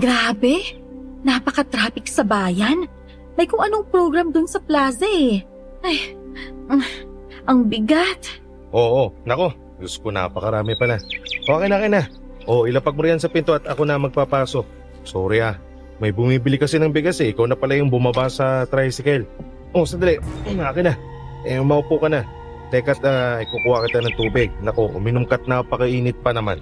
Grabe, napaka-traffic sa bayan. May kung anong program dun sa plaza eh. Ay, ang bigat. Oo, nako. Diyos ko, napakarami pala. Okay na. O, ilapag mo riyan sa pinto at ako na magpapasok. Sorry may bumibili kasi ng bigas eh. Ikaw na pala yung bumaba sa tricycle. Oh, sandali. Akin na. Umaupo ka na. Teka't ikukuha kita ng tubig. Nako, uminom ka't napakainit pa naman.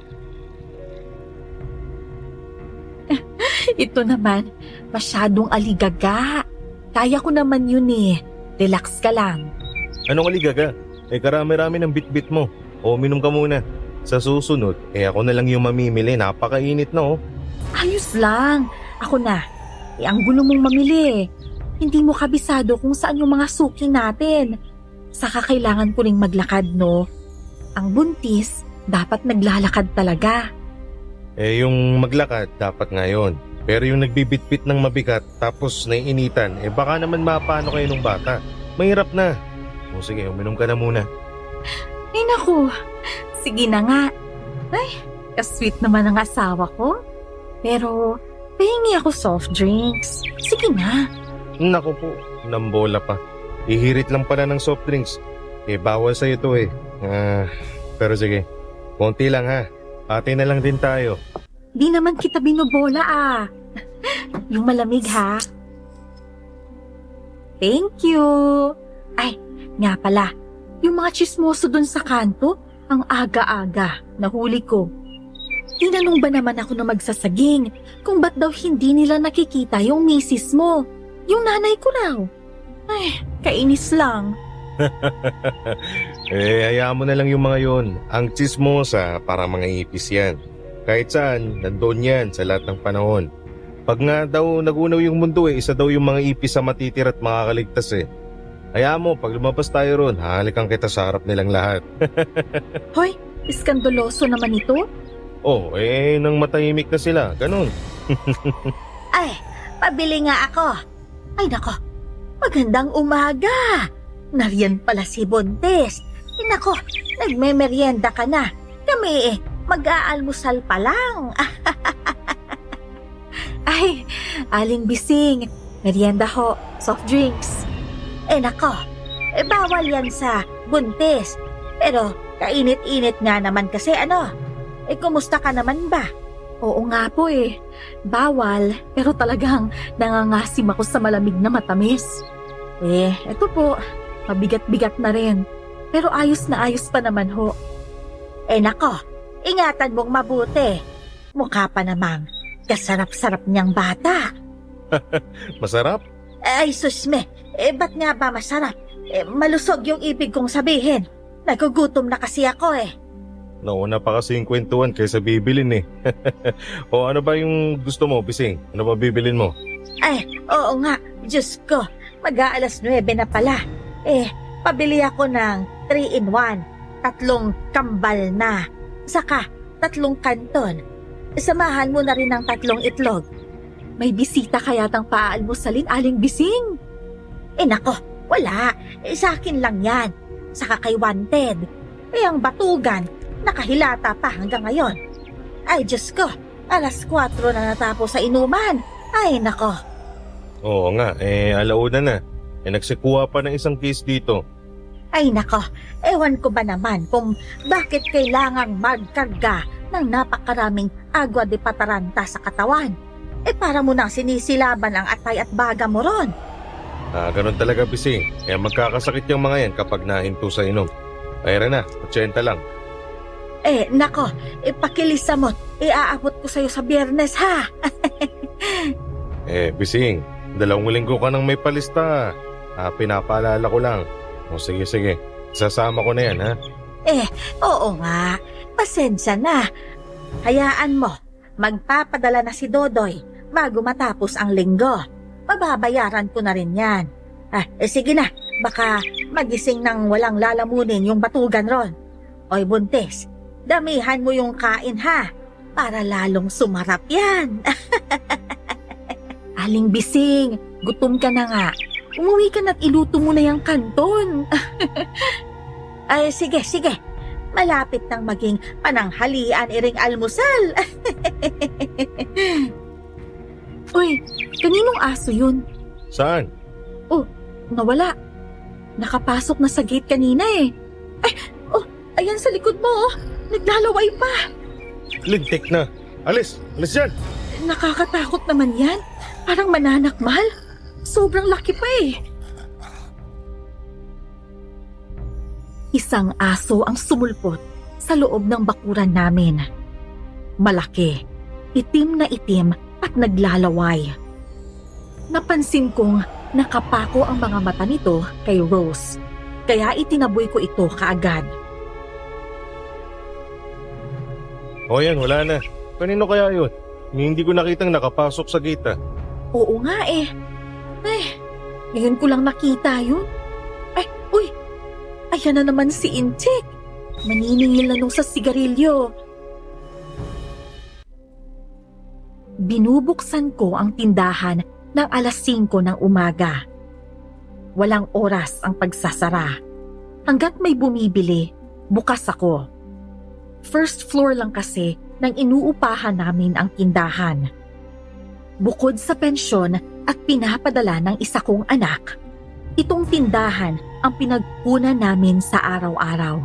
Ito naman, masyadong aligaga. Kaya ko naman yun eh. Relax ka lang. Anong aligaga? Karami-rami ng bitbit mo. O, uminom ka muna. Sa susunod, ako na lang yung mamimili. Napakainit na oh. Ayos lang. Ako na. Ang gulo mong mamili. Hindi mo kabisado kung saan yung mga suki natin. Saka kailangan ko ring maglakad, no? Ang buntis, dapat naglalakad talaga. Yung maglakad, dapat ngayon. Pero yung nagbibitbit ng mabigat tapos naiinitan, baka naman mapano kayo ng bata. Mahirap na. O sige, uminom ka na muna. Ay naku, sige na nga. Ay, kasweet naman ang asawa ko. Pero, pahingi ako soft drinks. Sige na. Naku po, nambola pa. Ihirit lang pala ng soft drinks. Bawal sa'yo to Pero sige, konti lang ha. Ate na lang din tayo. Di naman kita binobola Yung malamig ha. Thank you. Ay, nga pala. Yung mga tsismoso dun sa kanto, ang aga-aga, nahuli ko. Tinanong ba naman ako na magsasaging kung ba't daw hindi nila nakikita yung misis mo? Yung nanay ko raw. Ay, kainis lang. Hayaan mo na lang yung mga yon. Ang tsismosa para mga ipis yan. Kahit saan, nandoon yan sa lahat ng panahon. Pag nga daw nagunaw yung mundo isa daw yung mga ipis sa matitir at makakaligtas Hayaan mo, pag lumabas tayo ron, hahalikan kita sa harap nilang lahat. Hoy, iskandaloso naman ito. Oh, nang matahimik na sila, ganun. Ay, pabili nga ako. Ay nako, magandang umaga. Nariyan pala si Buntis. Nako, nagme-merienda ka na. Kami mag-aalmusal pa lang. Ay, Aling Bising, merienda ho, soft drinks. Nako, bawal yan sa Buntis. Pero kainit-init nga naman kasi kumusta ka naman ba? Oo nga po bawal, pero talagang nangangasim ako sa malamig na matamis. Eto po, mabigat-bigat na rin. Pero ayos na ayos pa naman ho. Nako, ingatan mong mabuti. Mukha pa namang kasarap-sarap niyang bata. Masarap? Ay susme, ba't nga ba masarap? Malusog yung ibig kong sabihin. Nagugutom na kasi ako Nauna pa kasi yung kwentuhan kaysa bibilin O ano ba yung gusto mo, Bising? Ano ba bibilin mo? Ay, oo nga, Diyos ko. Mag-aalas 9 na pala. Pabili ako ng 3-in-1. 3 kambal na. Saka 3 kanton. Samahan mo na rin ng 3 itlog. May bisita kaya tang paaalmusalin, Aling Bising? Nako, wala. Sa akin lang yan. Saka kay Wanted. Ang batugan, nakahilata pa hanggang ngayon. Ay, Diyos ko. Alas 4 na natapos sa inuman. Ay, nako. Oo nga, alauna na. Nagsikuha pa ng isang case dito. Ay, nako. Ewan ko ba naman kung bakit kailangang magkarga ng napakaraming agwa de pataranta sa katawan. Para mo nang sinisilaban ang atay at baga mo ron. Ganun talaga, Bising. Kaya magkakasakit yung mga yan kapag nahinto sa inom. Ayra na, 80 lang. Nako, pakilisa mo. Aabot ko sa'yo sa Biyernes, ha? Bising, 2 linggo ka nang may palista. Pinapaalala ko lang. O sige, sasama ko na yan, ha? Oo nga. Pasensya na. Hayaan mo, magpapadala na si Dodoy bago matapos ang linggo. Mababayaran ko na rin yan. Sige na, baka magising ng walang lalamunin yung batugan ron. Oy Buntis, damihan mo yung kain ha, para lalong sumarap yan. Aling Bising, gutom ka na nga. Umuwi ka na't iluto mo na yung kanton. Ay, sige. Malapit nang maging pananghalian iring almusal. aso yun. Saan? Oh, nawala. Nakapasok na sa gate kanina eh. Ay, oh, ayan sa likod mo oh. Naglalaway pa. Lintik na. Alis! Alis dyan! Nakakatakot naman yan. Parang mananakmal. Sobrang laki pa eh. Isang aso ang sumulpot sa loob ng bakuran namin. Malaki, itim na itim at naglalaway. Napansin kong nakapako ang mga mata nito kay Rose, kaya itinaboy ko ito kaagad. O yan, wala na. Kanino kaya yun? Hindi ko nakitang nakapasok sa gate ah. Oo nga eh. Ngayon ko lang nakita yun. Ay, uy! Ayan na naman si Intik. Maniningil na nung sa sigarilyo. Binubuksan ko ang tindahan ng alas 5 ng umaga. Walang oras ang pagsasara. Hanggat may bumibili, bukas ako. First floor lang kasi nang inuupahan namin ang tindahan. Bukod sa pensyon at pinapadala ng isa kong anak, itong tindahan ang pinagpunan namin sa araw-araw.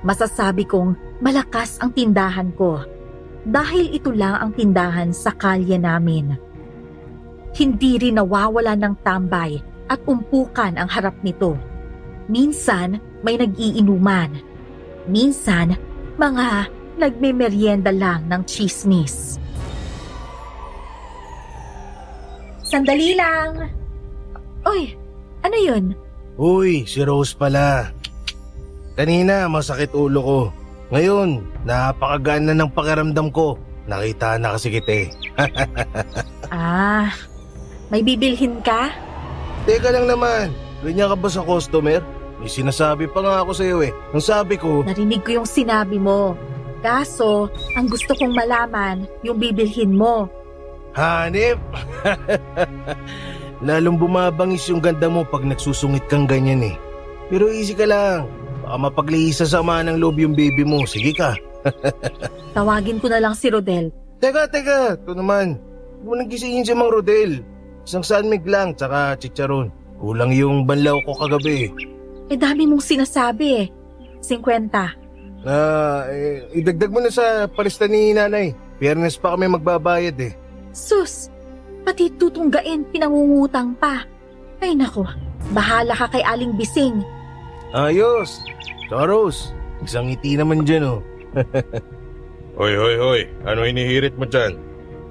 Masasabi kong malakas ang tindahan ko dahil ito lang ang tindahan sa kalye namin. Hindi rin nawawala ng tambay at umpukan ang harap nito. Minsan may nag-iinuman. Minsan mga nagmemeryenda lang ng chismis. Sandali lang! Oy, ano yun? Uy, si Rose pala. Kanina masakit ulo ko. Ngayon, napakagaan na ng pakiramdam ko. Nakita na kasi kita eh. May bibilhin ka? Teka lang naman, ganyan ka ba sa customer? May sinasabi pa nga ako sa'yo eh. Ang sabi ko, Narinig ko yung sinabi mo. Kaso, ang gusto kong malaman, yung bibilhin mo. hanip! Lalong bumabangis yung ganda mo pag nagsusungit kang ganyan eh. Pero easy ka lang. Baka mapaglihis sa sama ng loob yung baby mo. Sige ka. Tawagin ko na lang si Rodel. Teka. Ito naman. Huwag mo nang gisingin si Mang Rodel. Isang sanmig lang, tsaka chicharon. Kulang yung banlaw ko kagabi. Dami mong sinasabi eh. 50. Idagdag mo na sa palista ni nanay. Fairness pa kami magbabayad eh. Sus, pati tutunggain pinangungutang pa. Ay nako, bahala ka kay Aling Bising. Ayos. Rose, isang ngiti naman dyan oh. Hoy. Ano inihirit mo dyan?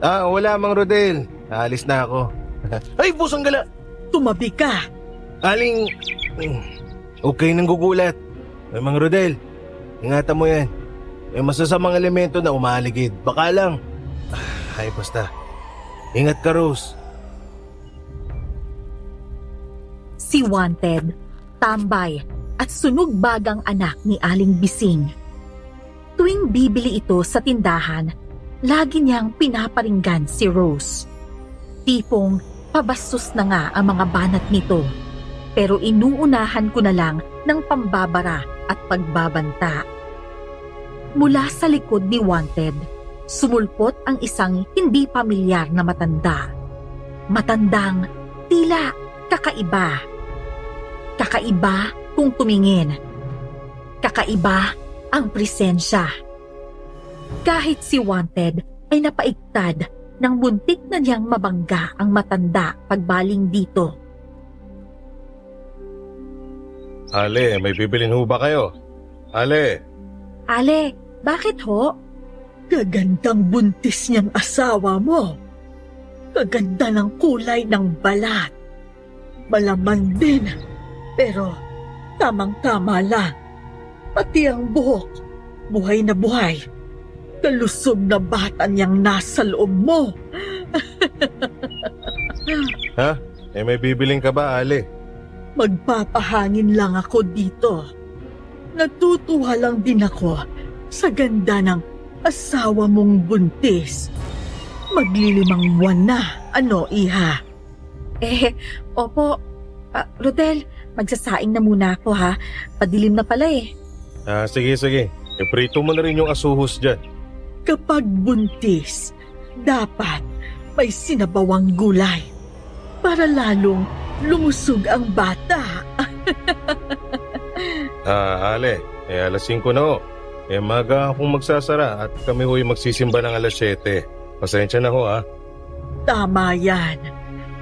Wala Mang Rodel. Alis na ako. Ay, pusang gala! Tumabi ka. Aling... Okay nang gugulat. Ay, Mang Rodel, ingatan mo yan. May masasamang elemento na umaligid. Baka lang. Ay, basta. Ingat ka, Rose. Si Wanted, tambay at sunog bagang anak ni Aling Bising. Tuwing bibili ito sa tindahan, lagi niyang pinaparinggan si Rose. Tipong pabastos na nga ang mga banat nito, pero inuunahan ko na lang ng pambabara at pagbabanta. Mula sa likod ni Wanted, sumulpot ang isang hindi pamilyar na matanda. Matandang tila kakaiba. Kakaiba kung tumingin. Kakaiba ang presensya. Kahit si Wanted ay napaigtad nang buntik na niyang mabangga ang matanda pagbaling dito. Ale, may bibilin ho ba kayo? Ale! Ale, bakit ho? Gagandang buntis niyang asawa mo. Kaganda ng kulay ng balat. Malaman din, pero tamang-tama lang. Pati ang buhok, buhay na buhay. Kalusog na bata niyang nasa loob mo. Ha? May bibilin ka ba, Ale? Magpapahangin lang ako dito. Natutuwa lang din ako sa ganda ng asawa mong buntis. Maglilimang buwan na, ano, iha? Opo. Rodel, magsasaing na muna ako ha. Padilim na pala eh. Sige. Iprito mo na rin yung asuhos dyan. Kapag buntis, dapat may sinabawang gulay. para lalong lumusog ang bata. Ale, alas 5 na ho. Maga akong magsasara at kami ho'y magsisimba ng alas 7. Pasensya na ho ha. Tama yan.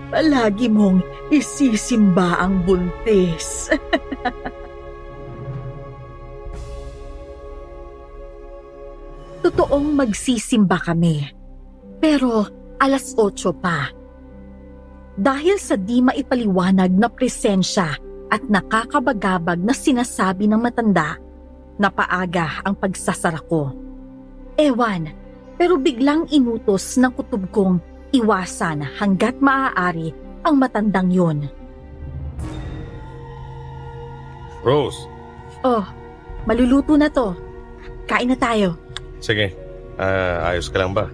Palagi mong isisimba ang buntis. Totoong magsisimba kami. Pero alas 8 pa. Dahil sa di maipaliwanag na presensya at nakakabagabag na sinasabi ng matanda, napaaga ang pagsasara ko. Ewan, pero biglang inutos ng kutob kong iwasan hanggat maaari ang matandang yun. Rose, Oh, maluluto na to. Kain na tayo. sige. Ayos ka lang ba?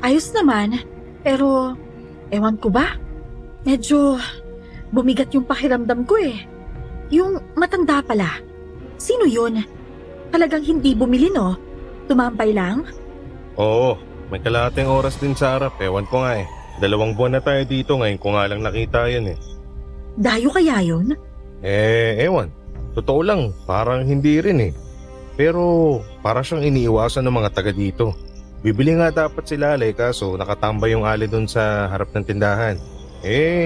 Ayos naman, pero ewan ko ba? Medyo bumigat yung pakiramdam ko eh. Yung matanda pala. Sino yun? Talagang hindi bumili no? Tumampay lang? Oo, may kalahating oras din sa harap. Ewan ko nga eh. 2 buwan na tayo dito, ngayon ko nga lang nakita yun eh. Dayo kaya yun? Ewan. Totoo lang, parang hindi rin eh. Pero para siyang iniiwasan ng mga taga dito. Bibili nga dapat si Lalay kaso nakatambay yung Ali doon sa harap ng tindahan.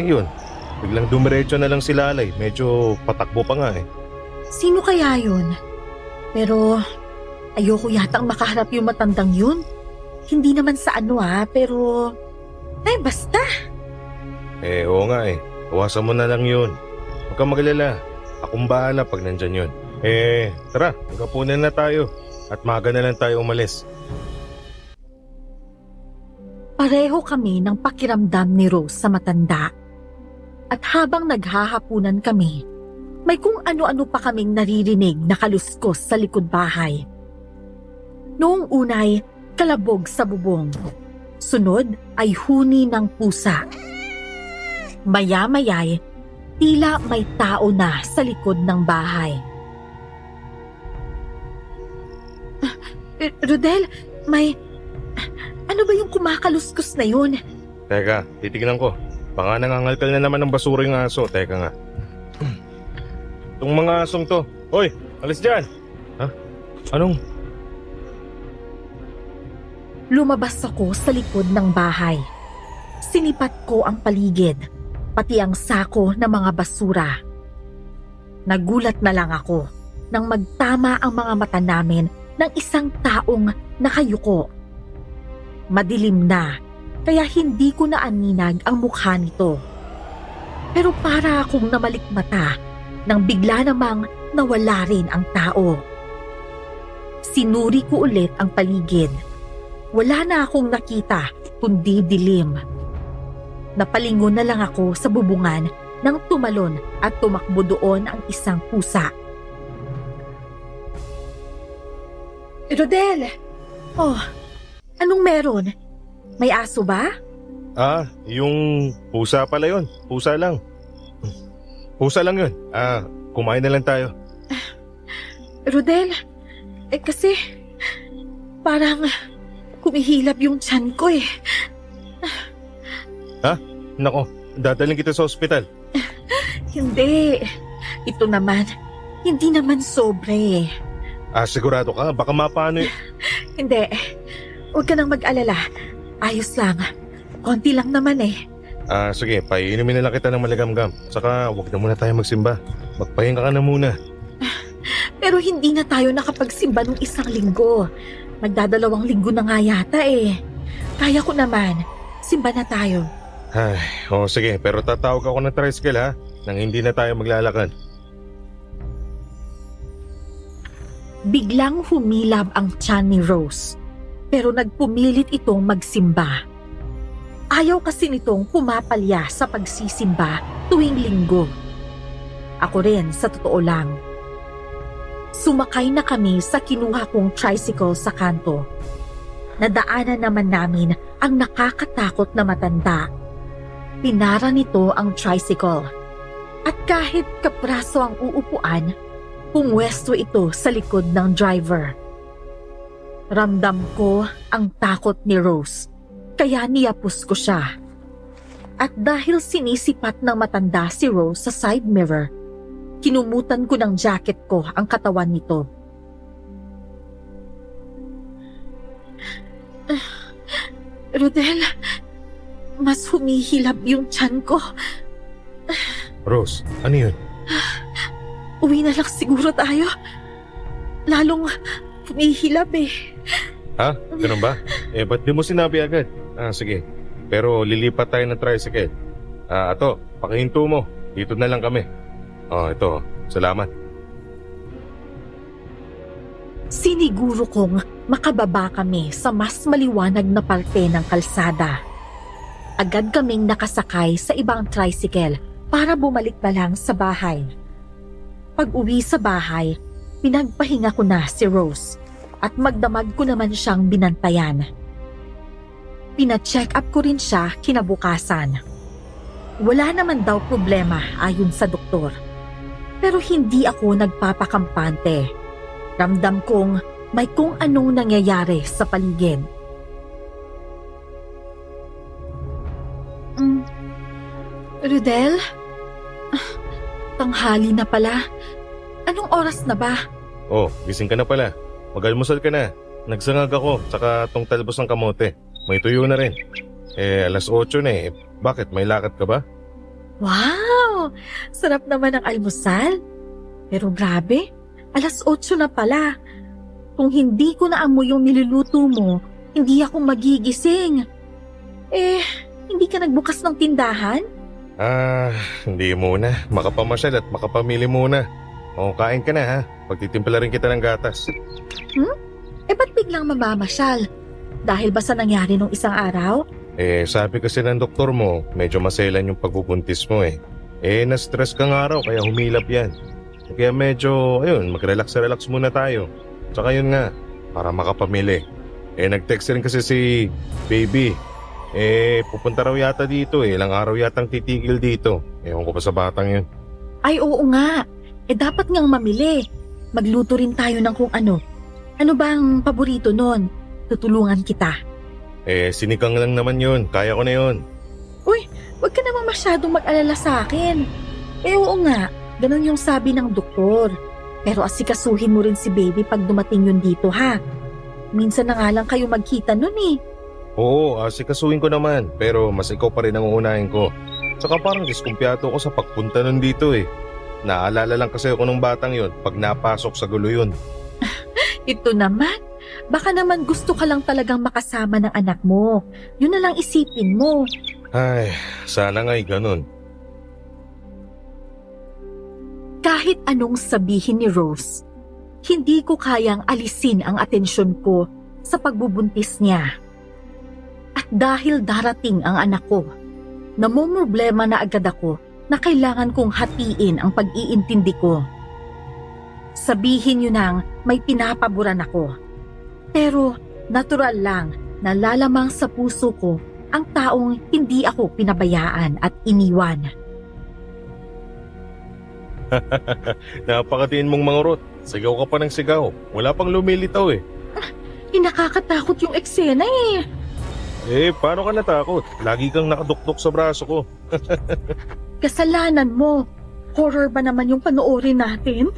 Yun. Biglang dumiretso na lang si Lalay. Medyo patakbo pa nga eh. Sino kaya yun? Pero ayoko yatang makaharap yung matandang yun. Hindi naman sa ano pero... Ay, basta. Oo nga eh. Iwasan mo na lang yun. Huwag kang magalala. Akong bahala pag nandyan yun. Tara, magkapunan na tayo. At maga na lang tayo umalis. Pareho kami ng pakiramdam ni Rose sa matanda. At habang naghahapunan kami, may kung ano-ano pa kaming naririnig na kaluskos sa likod bahay. Noong unay, kalabog sa bubong. Sunod ay huni ng pusa. Maya-maya'y tila may tao na sa likod ng bahay. Rodel, may... Ano ba yung kumakaluskos na yun? Teka, titignan ko. Baka nangangalkal na naman ng basura yung aso. Teka nga. Itong mga asong to. Hoy, alis dyan! Ha? Anong? Lumabas ako sa likod ng bahay. Sinipat ko ang paligid, pati ang sako ng mga basura. Nagulat na lang ako nang magtama ang mga mata namin ng isang taong nakayuko. Madilim na, kaya hindi ko naaninag ang mukha nito. Pero para akong namalikmata nang bigla namang nawala rin ang tao. Sinuri ko ulit ang paligid. Wala na akong nakita kundi dilim. Napalingon na lang ako sa bubungan nang tumalon at tumakbo doon ang isang pusa. Rodel! Oh, anong meron? May aso ba? Yung pusa pala yun. Pusa lang. Pusa lang yun. Kumain na lang tayo. Rodel, kasi parang kumihilap yung tiyan ko eh. Nako, dadalhin kita sa ospital. Hindi. Ito naman, hindi naman sobre. Sigurado ka? Baka mapano Hindi. Huwag ka nang mag-alala. Ayos lang. Konti lang naman eh. Sige, paiinumin na lang kita ng maligamgam. Saka huwag na muna tayo magsimba. Magpahinga ka na muna. Pero hindi na tayo nakapagsimba nung 1 linggo. Magdadalawang linggo na nga yata eh. Kaya ko naman. Simba na tayo. Sige, pero tatawag ako ng tricycle ha, nang hindi na tayo maglalakad. Biglang humilab ang tiyan ni Rose. Pero nagpumilit itong magsimba. Ayaw kasi nitong pumapalya sa pagsisimba tuwing linggo. Ako rin sa totoo lang. Sumakay na kami sa kinuha kong tricycle sa kanto. Nadaanan naman namin ang nakakatakot na matanda. Pinara nito ang tricycle. At kahit kapraso ang uupuan, pumwesto ito sa likod ng driver. Ramdam ko ang takot ni Rose, kaya niyapos ko siya. At dahil sinisipat ng matanda si Rose sa side mirror, kinumutan ko ng jacket ko ang katawan nito. Rodel, mas humihilab yung tiyan ko. Rose, ano yun? Uwi na lang siguro tayo. Lalong humihilab eh. Ha? Ganun ba? Ba't di mo sinabi agad? Sige. Pero lilipat tayo ng tricycle. Ato, pakihinto mo. Dito na lang kami. Ito. Salamat. Siniguro kong makababa kami sa mas maliwanag na parte ng kalsada. Agad kaming nakasakay sa ibang tricycle para bumalik na lang sa bahay. Pag-uwi sa bahay, pinagpahinga ko na si Rose at magdamag ko naman siyang binantayan. Pina-check up ko rin siya kinabukasan. Wala naman daw problema ayon sa doktor. Pero hindi ako nagpapakampante. Ramdam kong may kung anong nangyayari sa paligid. Rodel? Tanghali na pala. Anong oras na ba? Gising ka na pala. Mag-almusal ka na. Nagsangag ako, tsaka tong talbos ng kamote. May tuyo na rin. 8:00 na eh. Bakit? May lakad ka ba? Wow! Sarap naman ang almusal. Pero grabe, 8:00 na pala. Kung hindi ko naamoy yung niluluto mo, hindi ako magigising. Hindi ka nagbukas ng tindahan? Hindi muna. Makapamasyal at makapamili muna. Kain ka na ha. Pagtitimpla rin kita ng gatas. Ba't biglang mamamasyal? Dahil ba sa nangyari nung isang araw? Sabi kasi ng doktor mo, medyo maselan yung pagbubuntis mo eh. Na-stress ka nga raw, kaya humilap yan. Kaya medyo, mag-relax muna tayo. Tsaka yun nga, para makapamili. Nag-text rin kasi si baby. Pupunta raw yata dito eh. Ilang araw yatang titigil dito. Ewan ko pa sa batang yun. Ay oo nga. Dapat ngang mamili. Magluto rin tayo ng kung ano. Ano bang paborito nun? Tutulungan kita. Sinikang lang naman yun. Kaya ko na yun. Uy, wag ka namang masyadong mag-alala sa akin. Oo nga, ganun yung sabi ng doktor. Pero asikasuhin mo rin si baby pag dumating yun dito ha. Minsan na nga lang kayo magkita nun eh. Oo, asikasuhin ko naman. Pero mas ikaw pa rin ang uunahin ko. Saka parang diskumpiyado ko sa pagpunta nun dito eh. Naalala lang kasi ako ng batang yun pag napasok sa gulo yun. Ito naman, baka naman gusto ka lang talagang makasama ng anak mo. Yun na lang isipin mo. Ay, sana nga'y ganun. Kahit anong sabihin ni Rose, hindi ko kayang alisin ang atensyon ko sa pagbubuntis niya. At dahil darating ang anak ko, namumroblema na agad ako na kailangan kong hatiin ang pag-iintindi ko. Sabihin niyo nang may pinapaboran ako. Pero natural lang na lalamang sa puso ko ang taong hindi ako pinabayaan at iniwan. Napakatiin mong mangurot. Sigaw ka pa ng sigaw. Wala pang lumilitaw eh. Nakakatakot yung eksena eh. Paano ka natakot? Lagi kang nakaduktok sa braso ko. Kasalanan mo. Horror ba naman yung panoorin natin?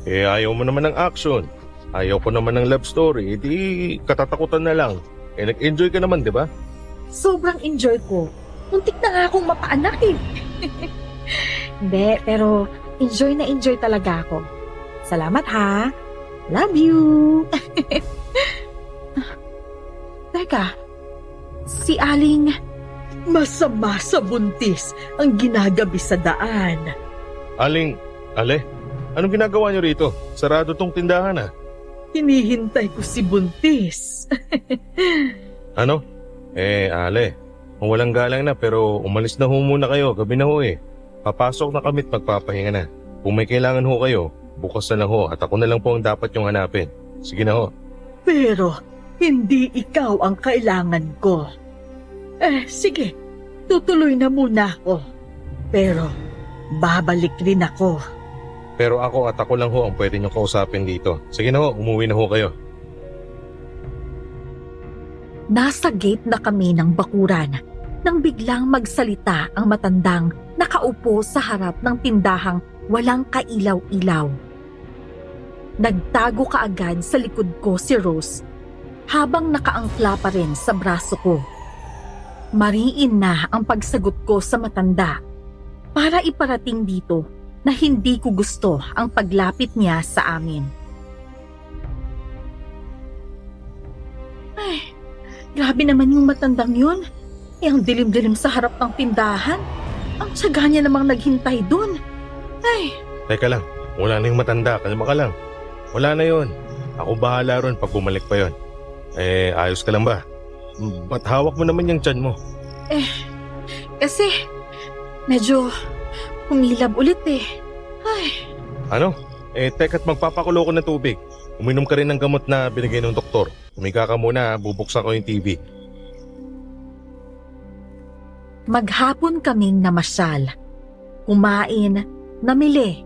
Ayaw mo naman ng action. Ayaw ko naman ng love story. Katatakutan na lang. Nag-enjoy ka naman, di ba? Sobrang enjoy ko. Muntik na nga akong mapaanak eh. Hindi, pero enjoy na enjoy talaga ako. Salamat ha. Love you. Teka, si Aling... Masama sa buntis ang ginagabi sa daan. Aling, anong ginagawa niyo rito? Sarado tong tindahan ah. Hinihintay ko si buntis. Ano? Ale, kung walang galang na pero umalis na ho muna kayo. Gabi na ho eh. Papasok na kami at magpapahinga na. Kung may kailangan ho kayo, bukas na lang ho at ako na lang po ang dapat yung hanapin. Sige na ho. Pero hindi ikaw ang kailangan ko. Sige, tutuloy na muna ako. Pero babalik rin ako. Pero ako at ako lang ho ang pwede nyo kausapin dito. Sige na ho, umuwi na ho kayo. Nasa gate na kami ng bakuran nang biglang magsalita ang matandang nakaupo sa harap ng tindahang walang kailaw-ilaw. Nagtago kaagad sa likod ko si Rose habang nakaangkla pa rin sa braso ko. Mariin na ang pagsagot ko sa matanda para iparating dito na hindi ko gusto ang paglapit niya sa amin. Ay, grabe naman yung matandang yun. Ang dilim-dilim sa harap ng tindahan. Ang tiyaga niya namang naghintay dun. Ay, Teka lang, wala na yung matanda, kalma ka lang. Wala na yun. Ako bahala ron pag bumalik pa yon. Ayos ka lang ba? Ba't hawak mo naman yung tiyan mo? kasi medyo humilab ulit eh. Ay, Ano? Teka't magpapakulo ko ng tubig. Uminom ka rin ng gamot na binigay ng doktor. Umiga ka muna, bubuksan ko yung TV. maghapon kaming namasyal. Kumain, namili,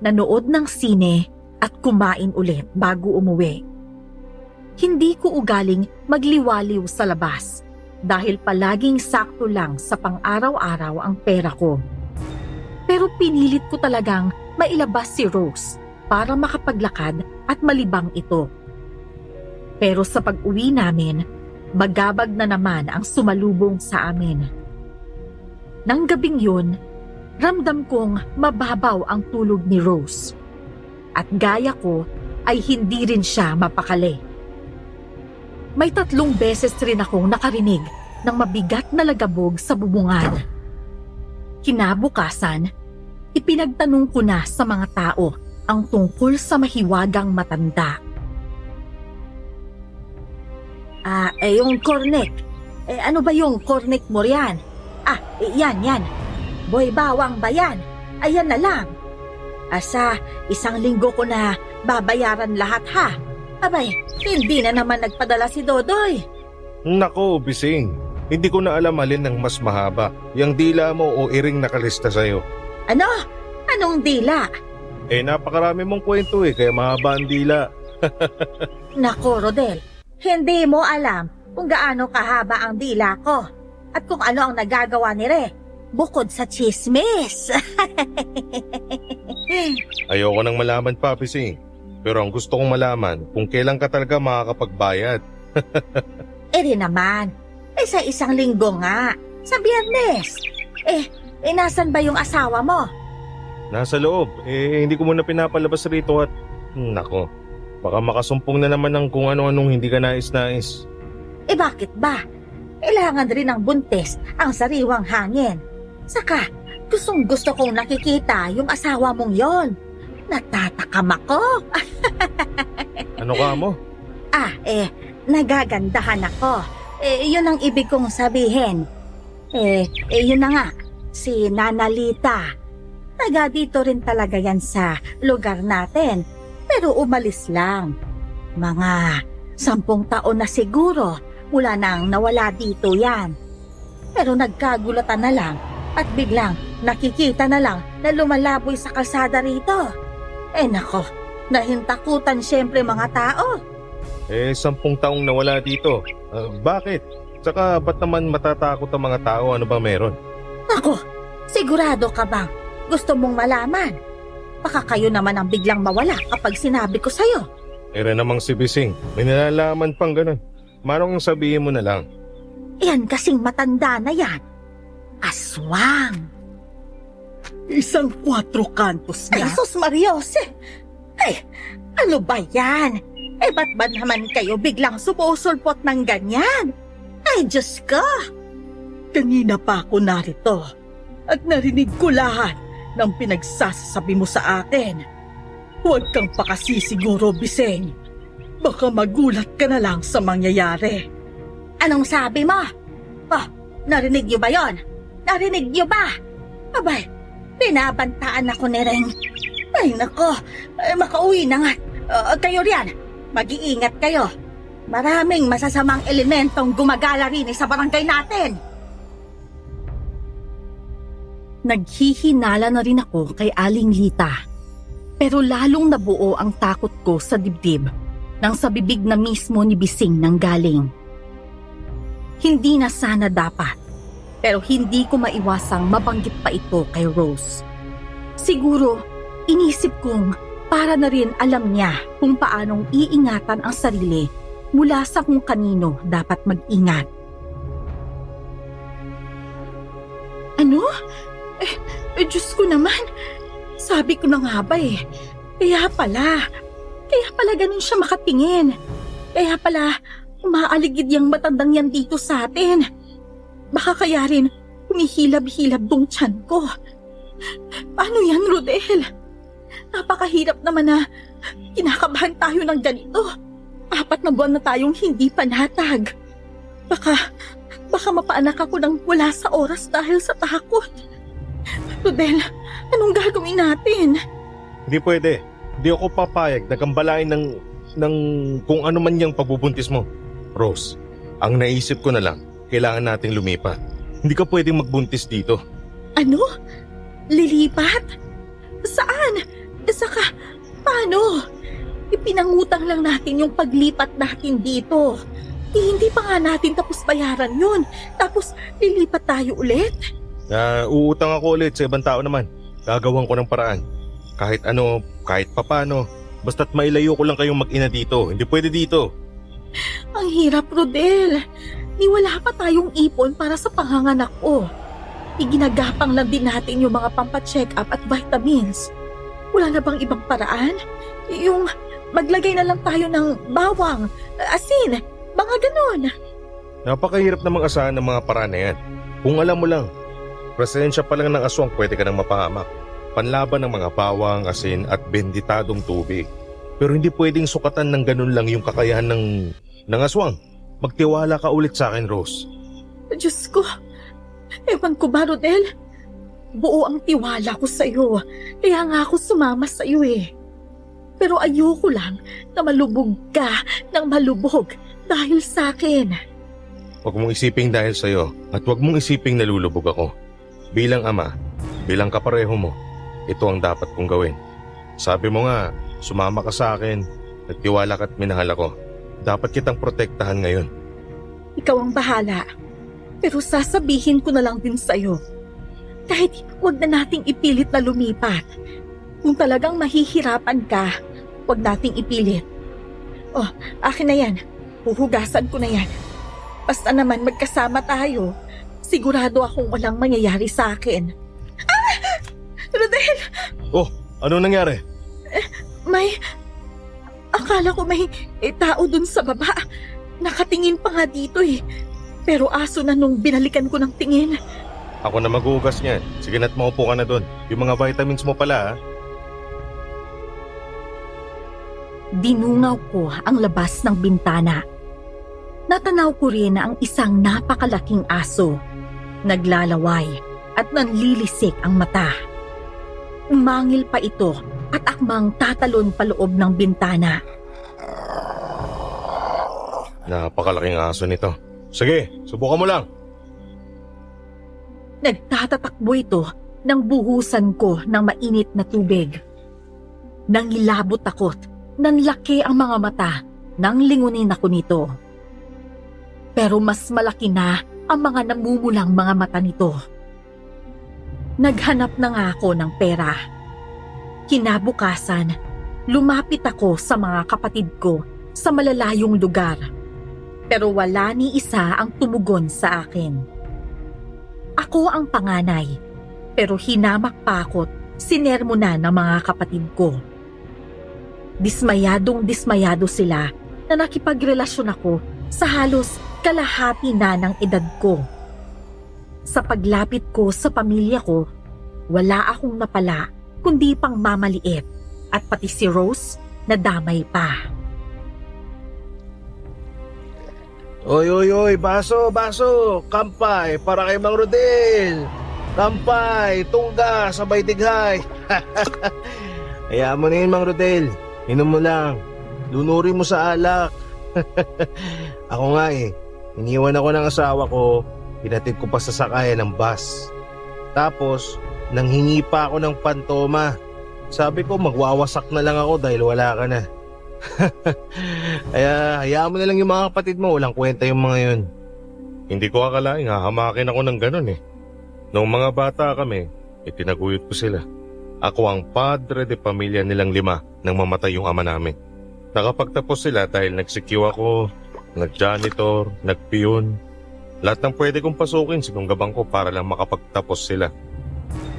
nanood ng sine at kumain ulit bago umuwi. Hindi ko ugaling magliwaliw sa labas dahil palaging sakto lang sa pang-araw-araw ang pera ko. Pero pinilit ko talagang mailabas si Rose para makapaglakad at malibang ito. Pero sa pag-uwi namin, bagabag na naman ang sumalubong sa amin. Nang gabing yun, ramdam kong mababaw ang tulog ni Rose. At gaya ko ay hindi rin siya mapakali. May 3 beses rin akong nakarinig ng mabigat na lagabog sa bubungan. Kinabukasan, ipinagtanong ko na sa mga tao ang tungkol sa mahiwagang matanda. Yung cornet. Ano ba yung cornet mo riyan? Yan. Boy bawang ba yan? Ayan na lang. Sa 1 linggo ko na babayaran lahat ha. Abay, hindi na naman nagpadala si Dodoy. Nako, Bising. Hindi ko na alam alin ng mas mahaba. Yung dila mo o iring nakalista sa'yo. Ano? Anong dila? Napakarami mong kwento kaya mahaba ang dila. Nako, Rodel. Hindi mo alam kung gaano kahaba ang dila ko at kung ano ang nagagawa ni Re bukod sa chismis. Ayoko nang malaman pa, Bising. Pero ang gusto kong malaman kung kailan ka talaga makakapagbayad. Rin naman. Sa 1 linggo nga. Sa Biyernes. Nasan ba yung asawa mo? Nasa loob. Hindi ko muna pinapalabas rito at... Nako, baka makasumpong na naman ng kung ano-anong hindi ka nais-nais. Bakit ba? Kailangan rin ng buntis ang sariwang hangin. Saka, gustong-gusto kong nakikita yung asawa mong yon. Natatakam ako. Ano ka mo? Nagagandahan ako. Yun ang ibig kong sabihin. Yun na nga, si Nana Lita. Taga dito rin talaga yan sa lugar natin. Pero umalis lang. Mga 10 taon na siguro mula nang nawala dito yan. Pero nagkagulatan na lang at biglang nakikita na lang na lumalaboy sa kalsada rito. Nako, nahintakutan siyempre mga tao. 10 taong nawala dito. Bakit? Tsaka ba't naman matatakot ang mga tao? Ano ba meron? Ako, sigurado ka bang gusto mong malaman? Baka kayo naman ang biglang mawala kapag sinabi ko sa'yo. Ere namang si Bising. May nalalaman pang ganun. Manong sabihin mo na lang. Yan kasing matanda na yan. Aswang. 1 4 kantos Ay, na. sus Mariose! Ay, ano ba yan? Ba't ba naman kayo biglang sumusulpot ng ganyan? Ay, Diyos ko! Kanina pa ako narito at narinig ko lahat ng pinagsasabi mo sa akin. Huwag kang pakasisiguro, Biseng. Baka magulat ka na lang sa mangyayari. Anong sabi mo? Narinig niyo ba yon? Narinig niyo ba? Abay, pinabantaan ako ni Reng. Ay, nako, makauwi na nga. Kayo riyan, mag-iingat kayo. Maraming masasamang elementong gumagala rin sa barangay natin. Naghihinala na rin ako kay Aling Lita. Pero lalong nabuo ang takot ko sa dibdib nang sa bibig na mismo ni Bising nang galing. Hindi na sana dapat. Pero hindi ko maiwasang mabanggit pa ito kay Rose. Siguro, inisip kong para na rin alam niya kung paanong iingatan ang sarili mula sa kung kanino dapat mag-ingat. Ano? Diyos ko naman. Sabi ko na nga ba eh. Kaya pala ganun siya makatingin. Kaya pala umaaligid yung matandang yan dito sa atin. Baka kaya rin humihilab-hilab tong tiyan ko. Paano yan, Rodel? Napakahirap naman na kinakabahan tayo ng ganito. 4 na buwan na tayong hindi panatag. Baka mapaanak ako ng wala sa oras dahil sa takot. Rodel, anong gagawin natin? Hindi pwede. Hindi ako papayag na gambalain ng kung ano man yung pagbubuntis mo. Rose, ang naisip ko na lang, kailangan nating lumipat. Hindi ka pwedeng magbuntis dito. Ano? Lilipat? Saan? Saka, paano? Ipinangutang lang natin yung paglipat natin dito. Hindi pa nga natin tapos bayaran yun. Tapos, lilipat tayo ulit? Uutang ako ulit sa ibang tao naman. Gagawan ko ng paraan. Kahit ano, kahit papano. Basta't mailayo ko lang kayong mag-ina dito. Hindi pwede dito. Ang hirap, Rodel. Ni wala pa tayong ipon para sa panganganak ko. Iginagapang lang din natin yung mga pampa-check up at vitamins. Wala na bang ibang paraan? Yung maglagay na lang tayo ng bawang, asin, mga ganon. Napakahirap na mag-asahan ng mga paraan na yan. Kung alam mo lang, presensya pa lang ng aswang pwede ka nang mapahamak. Panlaban ng mga bawang, asin at benditadong tubig. Pero hindi pwedeng sukatan ng ganun lang yung kakayahan ng aswang. Magtiwala ka ulit sa akin, Rose. Diyos ko, ewan ko ba, Rodel? Buo ang tiwala ko sa'yo. Kaya nga ako sumama sa'yo eh. Pero ayoko lang na malubog ka ng malubog dahil sa akin. Huwag mong isiping dahil sa'yo at huwag mong isiping nalulubog ako. Bilang ama, bilang kapareho mo, ito ang dapat kong gawin. Sabi mo nga, sumama ka sa akin, nagtiwala ka at minahal ako. Dapat kitang protektahan ngayon. Ikaw ang bahala. Pero sasabihin ko na lang din sa'yo. Kahit wag na nating ipilit na lumipat. Kung talagang mahihirapan ka, wag nating ipilit. Oh, akin na yan. Huhugasan ko na yan. Basta naman magkasama tayo, sigurado akong walang mangyayari sa akin. Ah! Rodel! Oh, ano nangyari? Akala ko may tao dun sa baba. Nakatingin pa nga dito eh. Pero aso na nung binalikan ko ng tingin. Ako na maghuhugas niyan. Sige na't maupo ka na doon. Yung mga vitamins mo pala, ha? Dinungaw ko ang labas ng bintana. Natanaw ko rin na ang isang napakalaking aso. Naglalaway at nanlilisik ang mata. Umangil pa ito at akmang tatalon paloob ng bintana. Napakalaking aso nito. Sige, subukan mo lang. Nagtatatakbo ito nang buhusan ko ng mainit na tubig. Nangilabot ako't nanlaki ang mga mata nang lingunin ako nito. Pero mas malaki na ang mga namumulang mga mata nito. Naghanap na nga ako ng pera. Kinabukasan, lumapit ako sa mga kapatid ko sa malalayong lugar. Pero wala ni isa ang tumugon sa akin. Ako ang panganay, pero hinamak pa ako't sinermona ng mga kapatid ko. Dismayado sila na nakipagrelasyon ako sa halos kalahati na ng edad ko. Sa paglapit ko sa pamilya ko, wala akong napala kundi pang mamaliit at pati si Rose na damay pa. Oy, baso, kampay, para kay Mang Rodel. Kampay, tungga, sabay tighay. Hayaan mo na yun, Mang Rodel. Inom mo lang. Lunurin mo sa alak. Ako nga iniwan ako ng asawa ko, pinatid ko pa sa sakayan ng bus. Tapos, nanghingi pa ako ng pantoma. Sabi ko, magwawasak na lang ako dahil wala ka na. Kaya hayaan mo na lang yung mga kapatid mo, walang kwenta yung mga yun. Hindi ko akalaing hahamakin ako ng ganun eh. Noong mga bata kami, itinaguyod ko sila. Ako ang padre de pamilya nilang 5 nang mamatay yung ama namin. Nakapagtapos sila dahil nag-CQ ako, nag-janitor, nag-piyon. Lahat ng pwede kong pasukin sinunggabang ko para lang makapagtapos sila.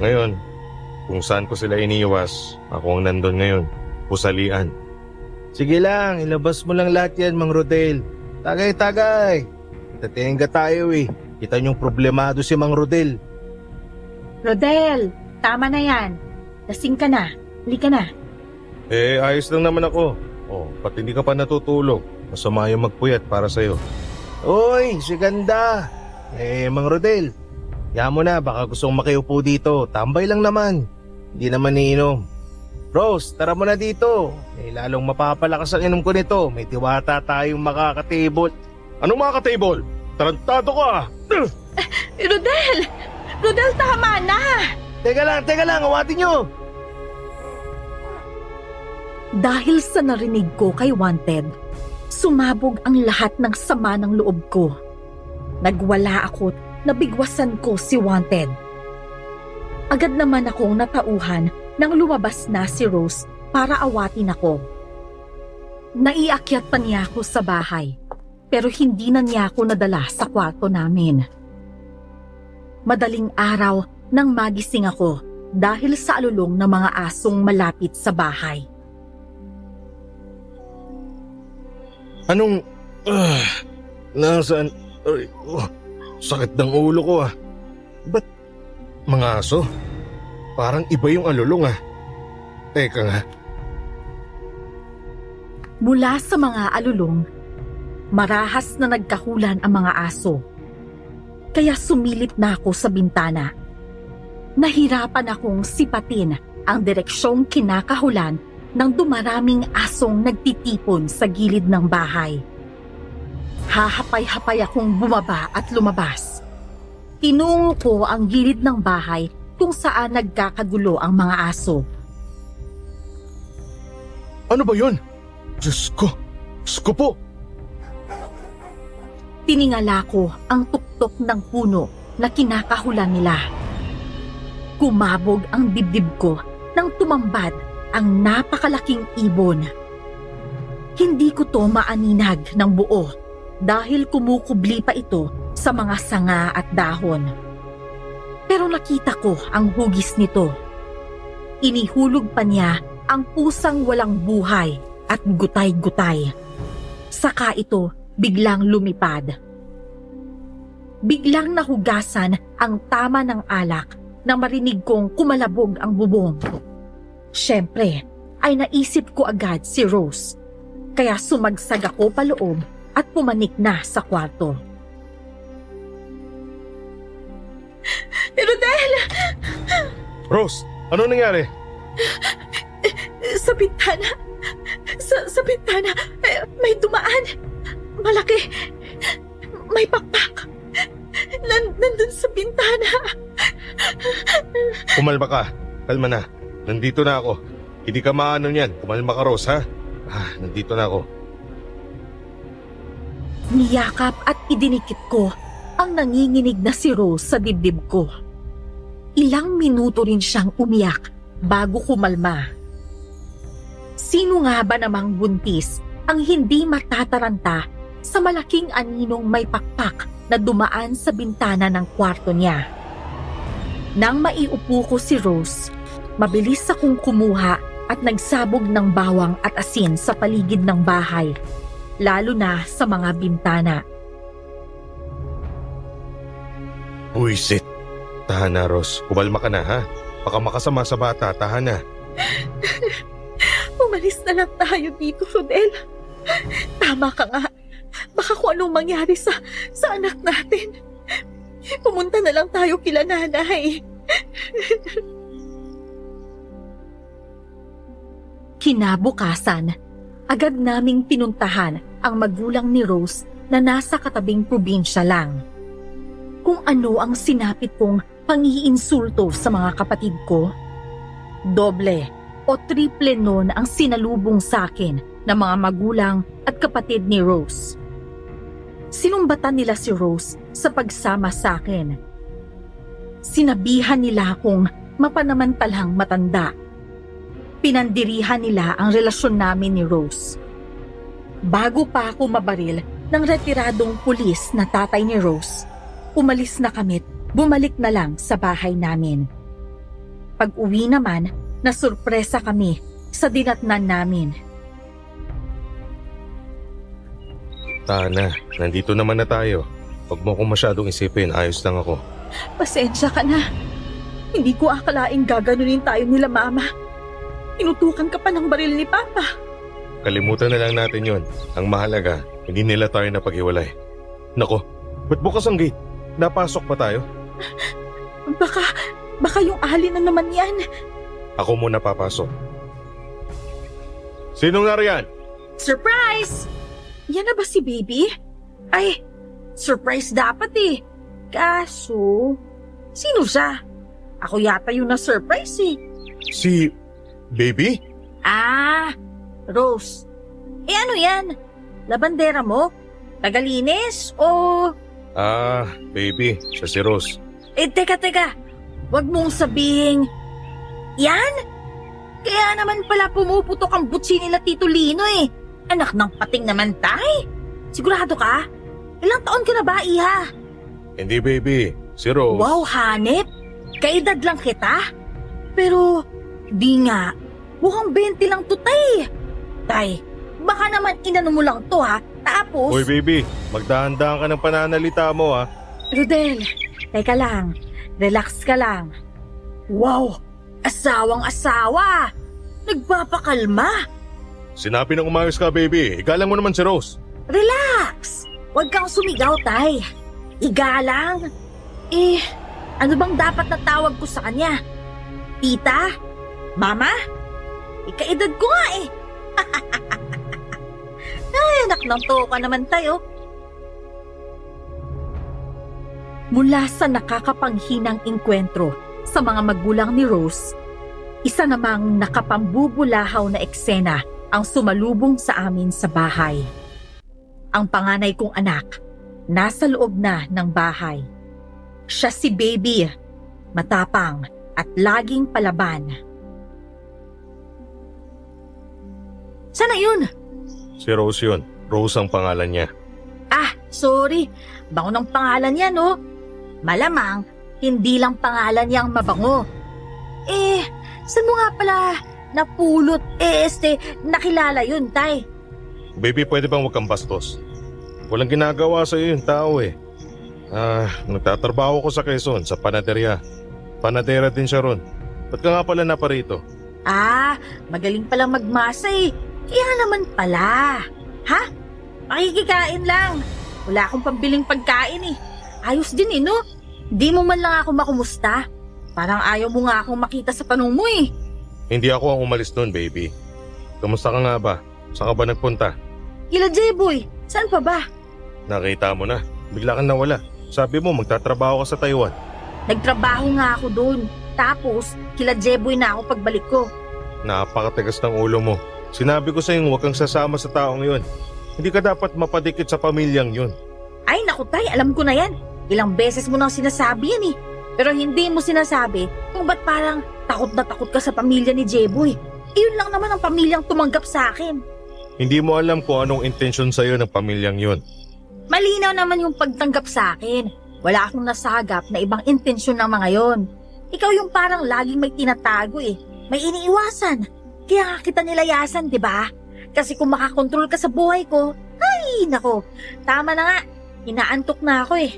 Ngayon, kung saan ko sila iniiwas, ako ang nandun ngayon, pusalian. Sige lang, ilabas mo lang lahat yan, Mang Rodel. Tagay. Tatenga tayo eh. Kita niyong problemado si Mang Rodel. Rodel, tama na yan. Lasing ka na. Halika na. Ayos lang naman ako. Pati hindi ka pa natutulog. Masama yung magpuyat para sa'yo. Oy, si ganda. Mang Rodel, yaman mo na, baka gustong makiupo dito. Tambay lang naman. Hindi naman iinom. Rose, tara mo na dito. Lalong mapapalakas ang inom ko nito. May diwata tayong makakatable. Anong mga ka-table? Tarantado ka! Rodel! Rodel, tama na! Teka lang, awatin nyo. Dahil sa narinig ko kay Wanted, sumabog ang lahat ng sama ng loob ko. Nagwala ako't nabigwasan ko si Wanted. Agad naman akong natauhan nang lumabas na si Rose para awatin ako. Naiakyat pa niya ako sa bahay, pero hindi na niya ako nadala sa kwarto namin. Madaling araw nang magising ako dahil sa alulong ng mga asong malapit sa bahay. Anong... nasaan... sakit ng ulo ko ah. Ba't mga aso? Parang iba yung alulong ah. Teka nga. Mula sa mga alulong, marahas na nagkahulan ang mga aso. Kaya sumilip na ako sa bintana. Nahirapan akong sipatin ang direksyong kinakahulan ng dumaraming asong nagtitipon sa gilid ng bahay. Hahapay-hapay akong bumaba at lumabas. Tinungo ko ang gilid ng bahay kung saan nagkakagulo ang mga aso. Ano ba yun? Diyos ko! Diyos ko po! Tiningala ko ang tuktok ng puno na kinakahulan nila. Kumabog ang dibdib ko nang tumambad ang napakalaking ibon. Hindi ko to maaninag ng buo dahil kumukubli pa ito sa mga sanga at dahon. Pero nakita ko ang hugis nito. Inihulog pa niya ang pusang walang buhay at gutay-gutay. Saka ito biglang lumipad. Biglang nahugasan ang tama ng alak na marinig kong kumalabog ang bubong. Siyempre, ay naisip ko agad si Rose. Kaya sumagsag ako paloob at pumanik na sa kwarto. Rodel! Rose, ano nangyari? Sa bintana. Sa bintana. May dumaan. Malaki. May pakpak. Nandun sa bintana. Kumalma ka. Kalma na. Nandito na ako. Hindi ka maano niyan. Kumalma ka, Rose, ha? Nandito na ako. Niyakap at idinikit ko ang nanginginig na si Rose sa dibdib ko. Ilang minuto rin siyang umiyak bago kumalma. Sino nga ba namang buntis ang hindi matataranta sa malaking aninong may pakpak na dumaan sa bintana ng kwarto niya? Nang maiupo ko si Rose, mabilis akong kumuha at nagsabog ng bawang at asin sa paligid ng bahay, lalo na sa mga bintana. Buisit. Tahan na, Rose. Kumalma ka na, ha? Baka makasama sa bata. Tahan na. Umalis na lang tayo dito, Rodel. Tama ka nga. Baka kung anong mangyari sa anak natin. Pumunta na lang tayo kila nanay. Kinabukasan, agad naming pinuntahan ang magulang ni Rose na nasa katabing probinsya lang. Kung ano ang sinapit kong pangiinsulto sa mga kapatid ko, doble o triple noon ang sinalubong sa akin ng mga magulang at kapatid ni Rose. sinumbatan nila si Rose sa pagsama sa akin. Sinabihan nila akong mapanamantalang matanda. Pinandirihan nila ang relasyon namin ni Rose. Bago pa ako mabaril ng retiradong pulis na tatay ni Rose, umalis na kami't bumalik na lang sa bahay namin. Pag-uwi naman, nasurpresa kami sa dinatnan namin. Tana, nandito naman na tayo. Huwag mo akong masyadong isipin, ayos lang ako. Pasensya ka na. Hindi ko akalaing gaganunin tayo nila mama. Inutukan ka pa ng baril ni Papa. Kalimutan na lang natin yon. Ang mahalaga, hindi nila tayo napaghiwalay. Nako, ba't bukas ang gate? Napasok pa tayo? Baka yung alin na naman yan. Ako muna papasok. Sinong nariyan? Surprise! Yan na ba si Baby? Ay, surprise dapat eh. Kaso, sino siya? Ako yata yung na-surprise eh. Si... Baby? Ah, Rose. Eh ano yan? Labandera mo? Tagalinis? O... Baby, siya si Rose. Eh, teka. Huwag mong sabihing... Yan? Kaya naman pala pumuputok ang butsi nila Tito Lino eh. Anak ng pating naman tay. Sigurado ka? Ilang taon ka na ba, Iha? Hindi baby, si Rose. Wow, hanep. Kaedad lang kita. Pero, di nga. Mukhang 20 lang to, tay. Tay, baka naman inano mo lang to ha. Tapos... Hoy baby, magdahan-dahan ka ng pananalita mo ha. Rodel, teka lang. Relax ka lang. Wow, asawang-asawa. Nagpapakalma. Sinabi ng umayos ka baby, igalang mo naman si Rose. Relax. Huwag kang sumigaw, tay. Igalang. Eh, ano bang dapat na tawag ko sa kanya? Tita? Mama? Ikaedad ko nga eh. Ay, anak ng toka naman tayo. Mula sa nakakapanghinang engkwentro sa mga magulang ni Rose, isa namang nakapambubulahaw na eksena ang sumalubong sa amin sa bahay. Ang panganay kong anak, nasa loob na ng bahay. Siya si Baby, matapang at laging palaban. Sana yun? Si Rose yun. Rose ang pangalan niya. Ah, sorry. Bango ng pangalan niya, no? Malamang, hindi lang pangalan niyang mabango. Eh, saan mo nga pala napulot? Nakilala yun, tay. Baby, pwede bang huwag kang bastos? Walang ginagawa sa'yo yung tao eh. Nagtatrabaho ko sa Quezon, sa panaderya. Panadera din siya ron. Ba't ka nga pala naparito? Ah, magaling palang magmasa eh. Kaya naman pala. Ha? Makikikain lang. Wala akong pambiling pagkain eh. Ayos din eh, no? Di mo man lang ako makumusta. Parang ayaw mo nga akong makita sa tanong mo eh. Hindi ako ang umalis noon, baby. Kamusta ka nga ba? Saan ka ba nagpunta? Kila J-Boy, saan pa ba? Nakita mo na. Bigla kang nawala. Sabi mo, magtatrabaho ka sa Taiwan. Nagtrabaho nga ako doon. Tapos, kila J-Boy na ako pagbalik ko. Napakatigas ng ulo mo. Sinabi ko sa'yo, huwag kang sasama sa taong yun. Hindi ka dapat mapadikit sa pamilyang yun. Ay, naku tay, alam ko na yan. Ilang beses mo nang sinasabi yan eh. Pero hindi mo sinasabi kung ba't parang takot na takot ka sa pamilya ni J-Boy. Iyon lang naman ang pamilyang tumanggap sa akin. Hindi mo alam kung anong intensyon sa'yo ng pamilyang yun. Malinaw naman yung pagtanggap sa akin. Wala akong nasagap na ibang intensyon ng mga yon. Ikaw yung parang laging may tinatago eh. May iniiwasan. Kaya nga kita nilayasan, di ba? Kasi kung makakontrol ka sa buhay ko, ay nako, tama na nga. Inaantok na ako eh.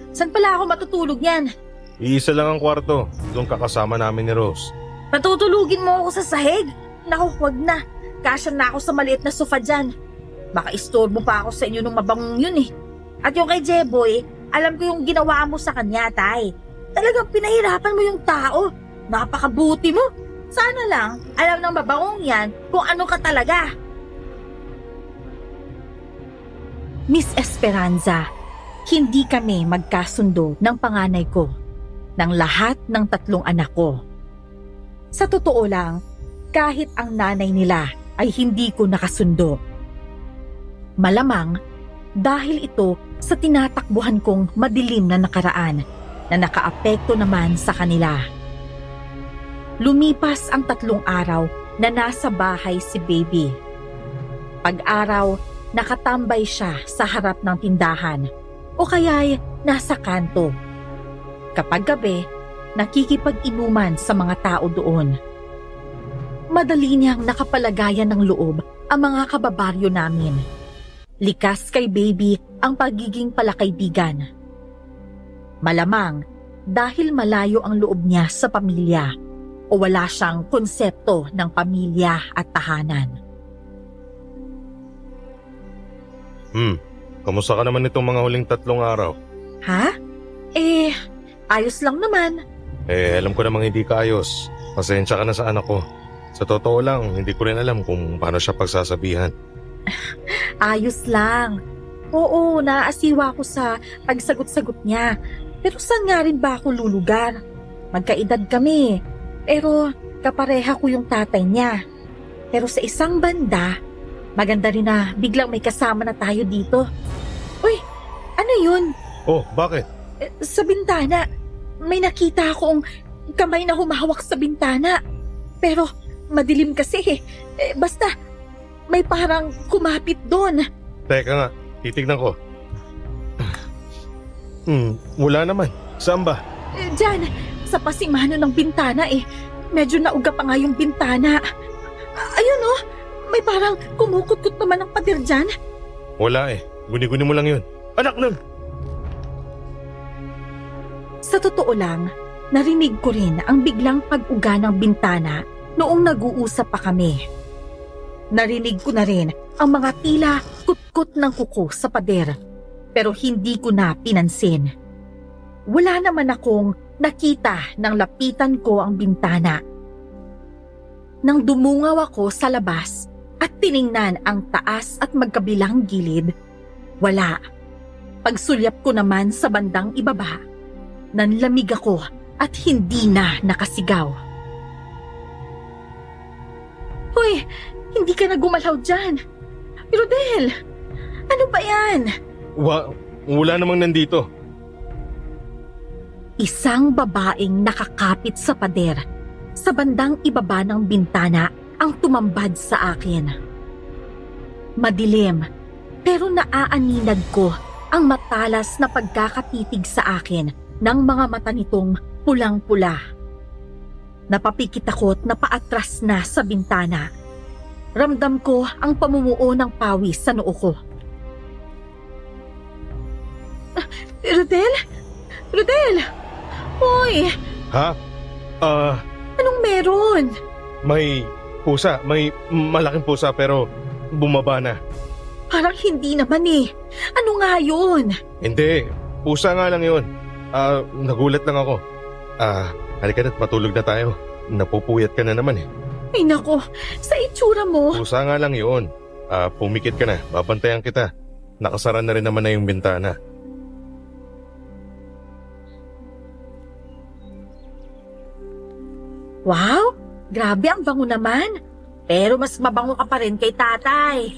Saan pala ako matutulog yan? Iisa lang ang kwarto. Doon kakasama namin ni Rose. Patutulugin mo ako sa sahig? Naku, wag na. Kasya na ako sa maliit na sofa dyan. Baka istorbo pa ako sa inyo nung mabangong yun eh. At yung kay Jeboy, alam ko yung ginawa mo sa kanya, tay. Talagang pinahirapan mo yung tao. Napakabuti mo. Sana lang, alam ng mabangong yan kung ano ka talaga. Miss Esperanza, hindi kami magkasundo ng panganay ko, ng lahat ng 3 anak ko. Sa totoo lang, kahit ang nanay nila ay hindi ko nakasundo. Malamang, dahil ito sa tinatakbuhan kong madilim na nakaraan na nakaapekto naman sa kanila. Lumipas ang 3 araw na nasa bahay si baby. Pag-araw, nakatambay siya sa harap ng tindahan o kaya'y nasa kanto. Kapag gabi, nakikipag-inuman sa mga tao doon. Madali niyang nakapalagayan ng loob ang mga kababaryo namin. Likas kay baby ang pagiging palakaibigan. Malamang dahil malayo ang loob niya sa pamilya o wala siyang konsepto ng pamilya at tahanan. Kamusta ka naman itong mga huling 3 araw? Ha? Ayos lang naman. Alam ko namang hindi ka ayos. Pasensya ka na sa anak ko. Sa totoo lang, hindi ko rin alam kung paano siya pagsasabihan. Ayos lang. Oo, naaasiwa ako sa pagsagot-sagot niya. Pero saan nga rin ba ako lulugar? Magkaedad kami. Pero kapareha ko yung tatay niya. Pero sa isang banda, maganda rin na biglang may kasama na tayo dito. Uy, ano yun? Oh, bakit? Sa bintana, may nakita akong kamay na humahawak sa bintana. Pero madilim kasi basta may parang kumapit doon. Teka nga, titignan ko. Wala naman. Saan ba? Diyan, sa pasimano ng bintana Medyo nauga pa nga yung bintana. Ayun oh, may parang kumukutkot naman ng pader dyan. Wala Guni-guni mo lang yun. Anak nun! Sa totoo lang, narinig ko rin ang biglang pag-uga ng bintana noong nag-uusap pa kami. Narinig ko na rin ang mga tila kutkot ng kuko sa pader, pero hindi ko na pinansin. Wala naman akong nakita nang lapitan ko ang bintana. Nang dumungaw ako sa labas at tiningnan ang taas at magkabilang gilid, wala. Pagsulyap ko naman sa bandang ibaba, nanlamig ako at hindi na nakasigaw. Hoy, hindi ka na gumalaw dyan. Rodel, ano ba yan? Wala namang nandito. Isang babaeng nakakapit sa pader sa bandang ibaba ng bintana ang tumambad sa akin. Madilim, pero naaaninag ko ang matalas na pagkakatitig sa akin ng mga mata nitong pulang-pula. Napapikit ako't napaatras na sa bintana. Ramdam ko ang pamumuo ng pawis sa noo ko. Rodel? Rodel! Hoy! Ha? Anong meron? May pusa. May malaking pusa pero bumaba na. Parang hindi naman Ano nga yun? Hindi. Pusa nga lang yun. Nagulat lang ako. Halika na't matulog na tayo. Napupuyat ka na naman Ay nako, sa itsura mo. Pusa nga lang yun. Pumikit ka na. Babantayan kita. Nakasara na rin naman na yung bintana. Wow, grabe ang bango naman. Pero mas mabango ka pa rin kay tatay.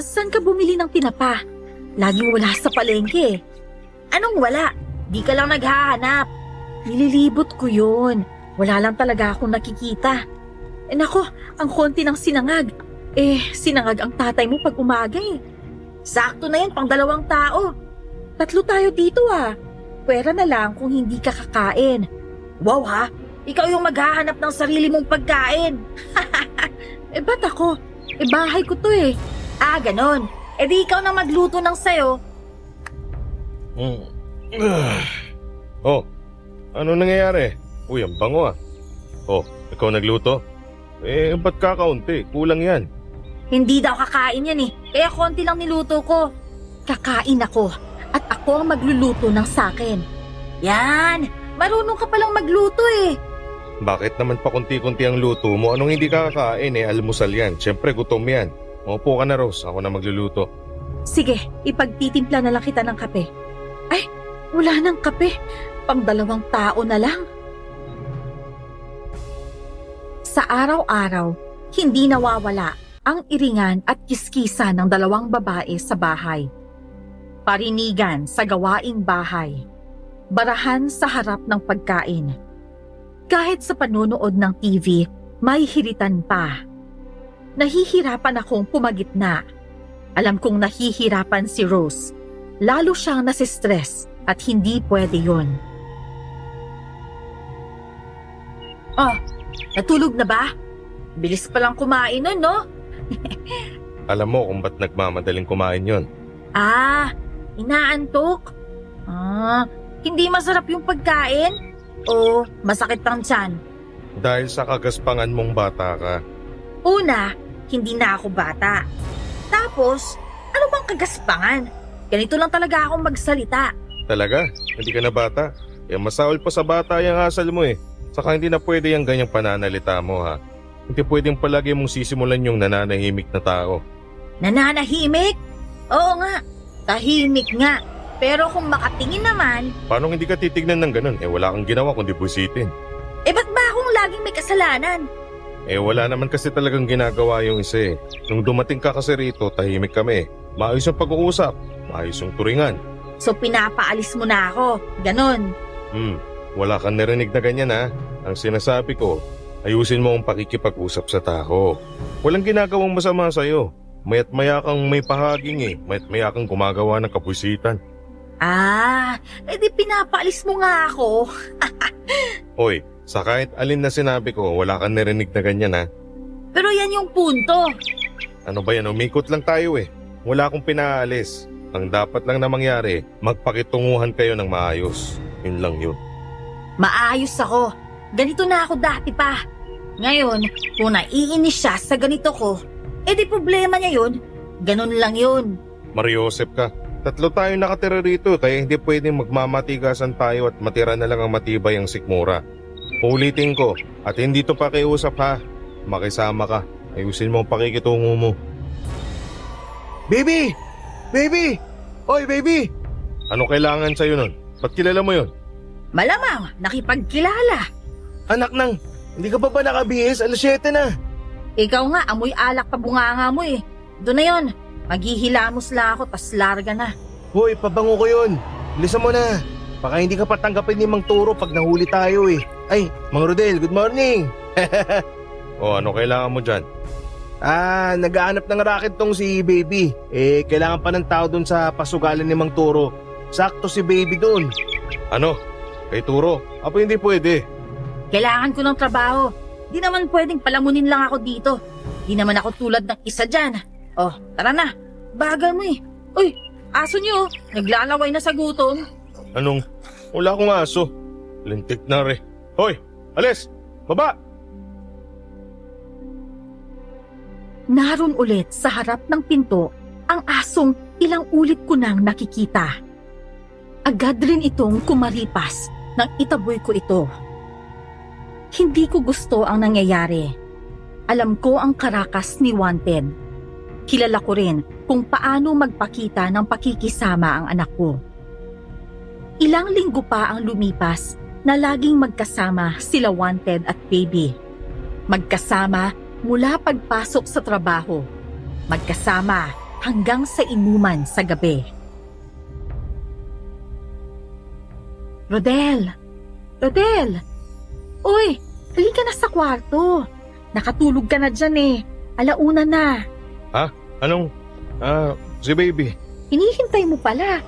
Saan ka bumili ng tinapa? Laging wala sa palengke. Anong wala? Di ka lang naghahanap. Nililibot ko yun. Wala lang talaga akong nakikita. Nako, ang konti ng sinangag. Sinangag ang tatay mo pag umaga Sakto na yan pang 2 tao. 3 tayo dito Pwera na lang kung hindi ka kakain. Wow ha? Ikaw yung maghahanap ng sarili mong pagkain. Ba't ako? Bahay ko to ganon. Di ikaw na magluto ng sayo. Oh, ano nangyayari? Uy, ang bango Oh, ikaw nagluto? Ba't kakaunti? Kulang yan. Hindi daw kakain yan Kaya konti lang niluto ko. Kakain ako at ako ang magluluto ng sakin. Yan! Marunong ka palang magluto Bakit naman pa kunti-kunti ang luto mo? Anong hindi ka kakain almusal yan. Siyempre gutom yan. Maupo ka na, Rose. Ako na magluluto. Sige, ipagtitimpla na lang kita ng kape. Ay, wala nang kape. Pang 2 tao na lang. Sa araw-araw, hindi nawawala ang iringan at kiskisa ng dalawang babae sa bahay. Parinigan sa gawaing bahay. Barahan sa harap ng pagkain. Kahit sa panonood ng TV, may hiritan pa. Nahihirapan akong pumagitna. Alam kong nahihirapan si Rose. Lalo siyang nasistress at hindi pwede yun. Oh, natulog na ba? Bilis palang kumain nun, no? Alam mo kung ba't nagmamadaling kumain yon? Inaantok? Hindi masarap yung pagkain? O masakit ang tiyan? Dahil sa kagaspangan mong bata ka. Una, hindi na ako bata. Tapos, ano bang kagaspangan? Ganito lang talaga akong magsalita. Talaga? Hindi ka na bata? Masaol pa sa bata yung asal mo eh. Saka hindi na pwede yung ganyang pananalita mo ha. Hindi pwedeng palagi mong sisimulan yung nananahimik na tao. Nananahimik? Oo nga, tahimik nga. Pero kung makatingin naman, Paano hindi ka titignan ng ganun? Wala kang ginawa kundi busitin. ba't ba akong laging may kasalanan? Wala naman kasi talagang ginagawa yung isa eh. Nung dumating ka kasi rito, tahimik kami. Maayos yung pag-uusap, maayos yung turingan. So pinapaalis mo na ako, ganon. Wala kang narinig na ganyan ha. Ang sinasabi ko, ayusin mo ang pakikipag-usap sa tao. Walang ginagawang masama sa'yo. Mayat maya kang may pahaging eh. Mayat maya kang gumagawa ng kapusitan. Di pinapaalis mo nga ako. Hoy, sa kahit alin na sinabi ko, wala kang narinig na ganyan ha. Pero yan yung punto. Ano ba yan? Umikot lang tayo eh. Wala akong pinaalis. Ang dapat lang na mangyari, magpakitunguhan kayo ng maayos. Yun lang yun. Maayos ako. Ganito na ako dati pa. Ngayon, kung naiinis siya sa ganito ko, di problema niya yun. Ganon lang yun. Mariosep ka. 3 tayo nakatira rito kaya hindi pwedeng magmamatigasan tayo at matira na lang ang matibay ang sikmura. Ulitin ko at hindi to pakiusap ha. Makisama ka. Ayusin mo ang pakikitungo mo. Baby! Baby! Oy, baby! Ano kailangan sa'yo nun? Ba't kilala mo yun? Malamang, nakipagkilala. Anak nang, hindi ka pa ba nakabihis? 7:00 na. Ikaw nga, amoy alak pa bunganga mo eh. Doon na yun. Maghihilamos lang ako, tas larga na. Hoy, pabango ko yun. Bilisan mo na. Baka hindi ka pa tanggapin ni Mang Turo pag nahuli tayo eh. Ay, Mang Rodel, good morning. Ano kailangan mo dyan? Naghahanap ng racket tong si Baby. Kailangan pa ng tao dun sa pasugalan ni Mang Turo. Sakto si Baby dun. Ano? Kay Turo? Apo hindi pwede. Kailangan ko ng trabaho. Di naman pwedeng palamunin lang ako dito. Di naman ako tulad ng isa dyan. Oh, tara na. Bagal mo eh. Uy, aso niyo. Naglalaway na sa gutom. Anong? Wala akong aso. Lintik na re. Hoy, alis! Baba! Naroon ulit sa harap ng pinto ang asong ilang ulit ko nang nakikita. Agad rin itong kumaripas nang itaboy ko ito. Hindi ko gusto ang nangyayari. Alam ko ang karakas ni Wanted. Kilala ko rin kung paano magpakita ng pakikisama ang anak ko. Ilang linggo pa ang lumipas na laging magkasama sila Wanted at Baby. Magkasama mula pagpasok sa trabaho. Magkasama hanggang sa inuman sa gabi. Rodel! Rodel! Uy, halika na sa kwarto. Nakatulog ka na dyan eh. Alauna na. Anong? Si Baby. Hinihintay mo pala.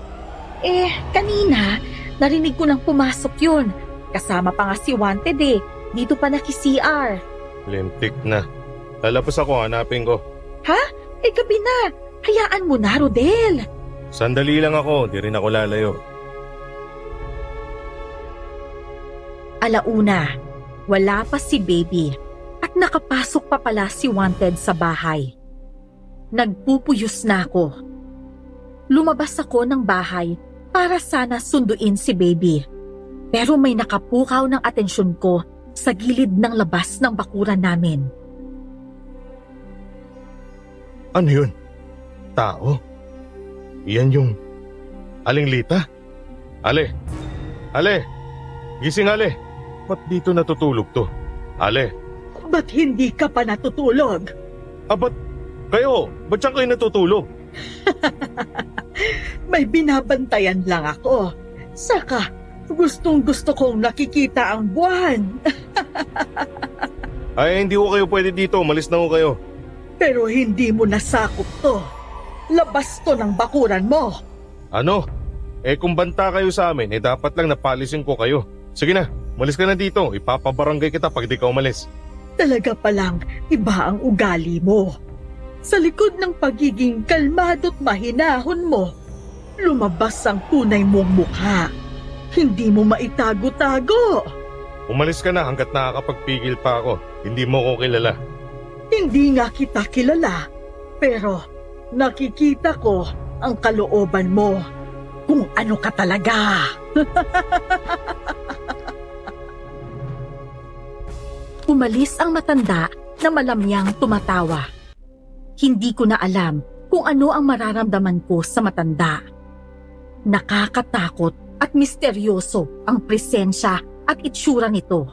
Kanina, narinig ko nang pumasok yun. Kasama pa nga si Wanted eh. Dito pa naki-CR. Lintik na. Lalabas ako, hanapin ko. Gabi na. Hayaan mo na, Rodel. Sandali lang ako, di rin ako lalayo. Alauna, wala pa si Baby at nakapasok pa pala si Wanted sa bahay. Nagpupuyos na ako. Lumabas ako ng bahay para sana sunduin si Baby. Pero may nakapukaw ng atensyon ko sa gilid ng labas ng bakuran namin. Ano yun? Tao? Iyan yung... Aling Lita? Ale! Ale! Gising Ale! Ba't dito natutulog to? Ale! Ba't hindi ka pa natutulog? Ba't Kayo, ba't saan kayo natutulog? May binabantayan lang ako. Saka, gustong gusto kong nakikita ang buwan. Ay, hindi ko kayo pwede dito. Malis na ko kayo. Pero hindi mo nasakop to. Labas to ng bakuran mo. Ano? Kung banta kayo sa amin, dapat lang napalisin ko kayo. Sige na, malis ka na dito. Ipapabarangay kita pag di ka umalis. Talaga palang iba ang ugali mo. Sa likod ng pagiging kalmado't mahinahon mo, lumabas ang tunay mong mukha. Hindi mo maitago-tago. Umalis ka na hanggat nakakapagpigil pa ako. Hindi mo ko kilala. Hindi nga kita kilala, pero nakikita ko ang kalooban mo. Kung ano ka talaga. Umalis ang matanda na malamyang tumatawa. Hindi ko na alam kung ano ang mararamdaman ko sa matanda. Nakakatakot at misteryoso ang presensya at itsura nito.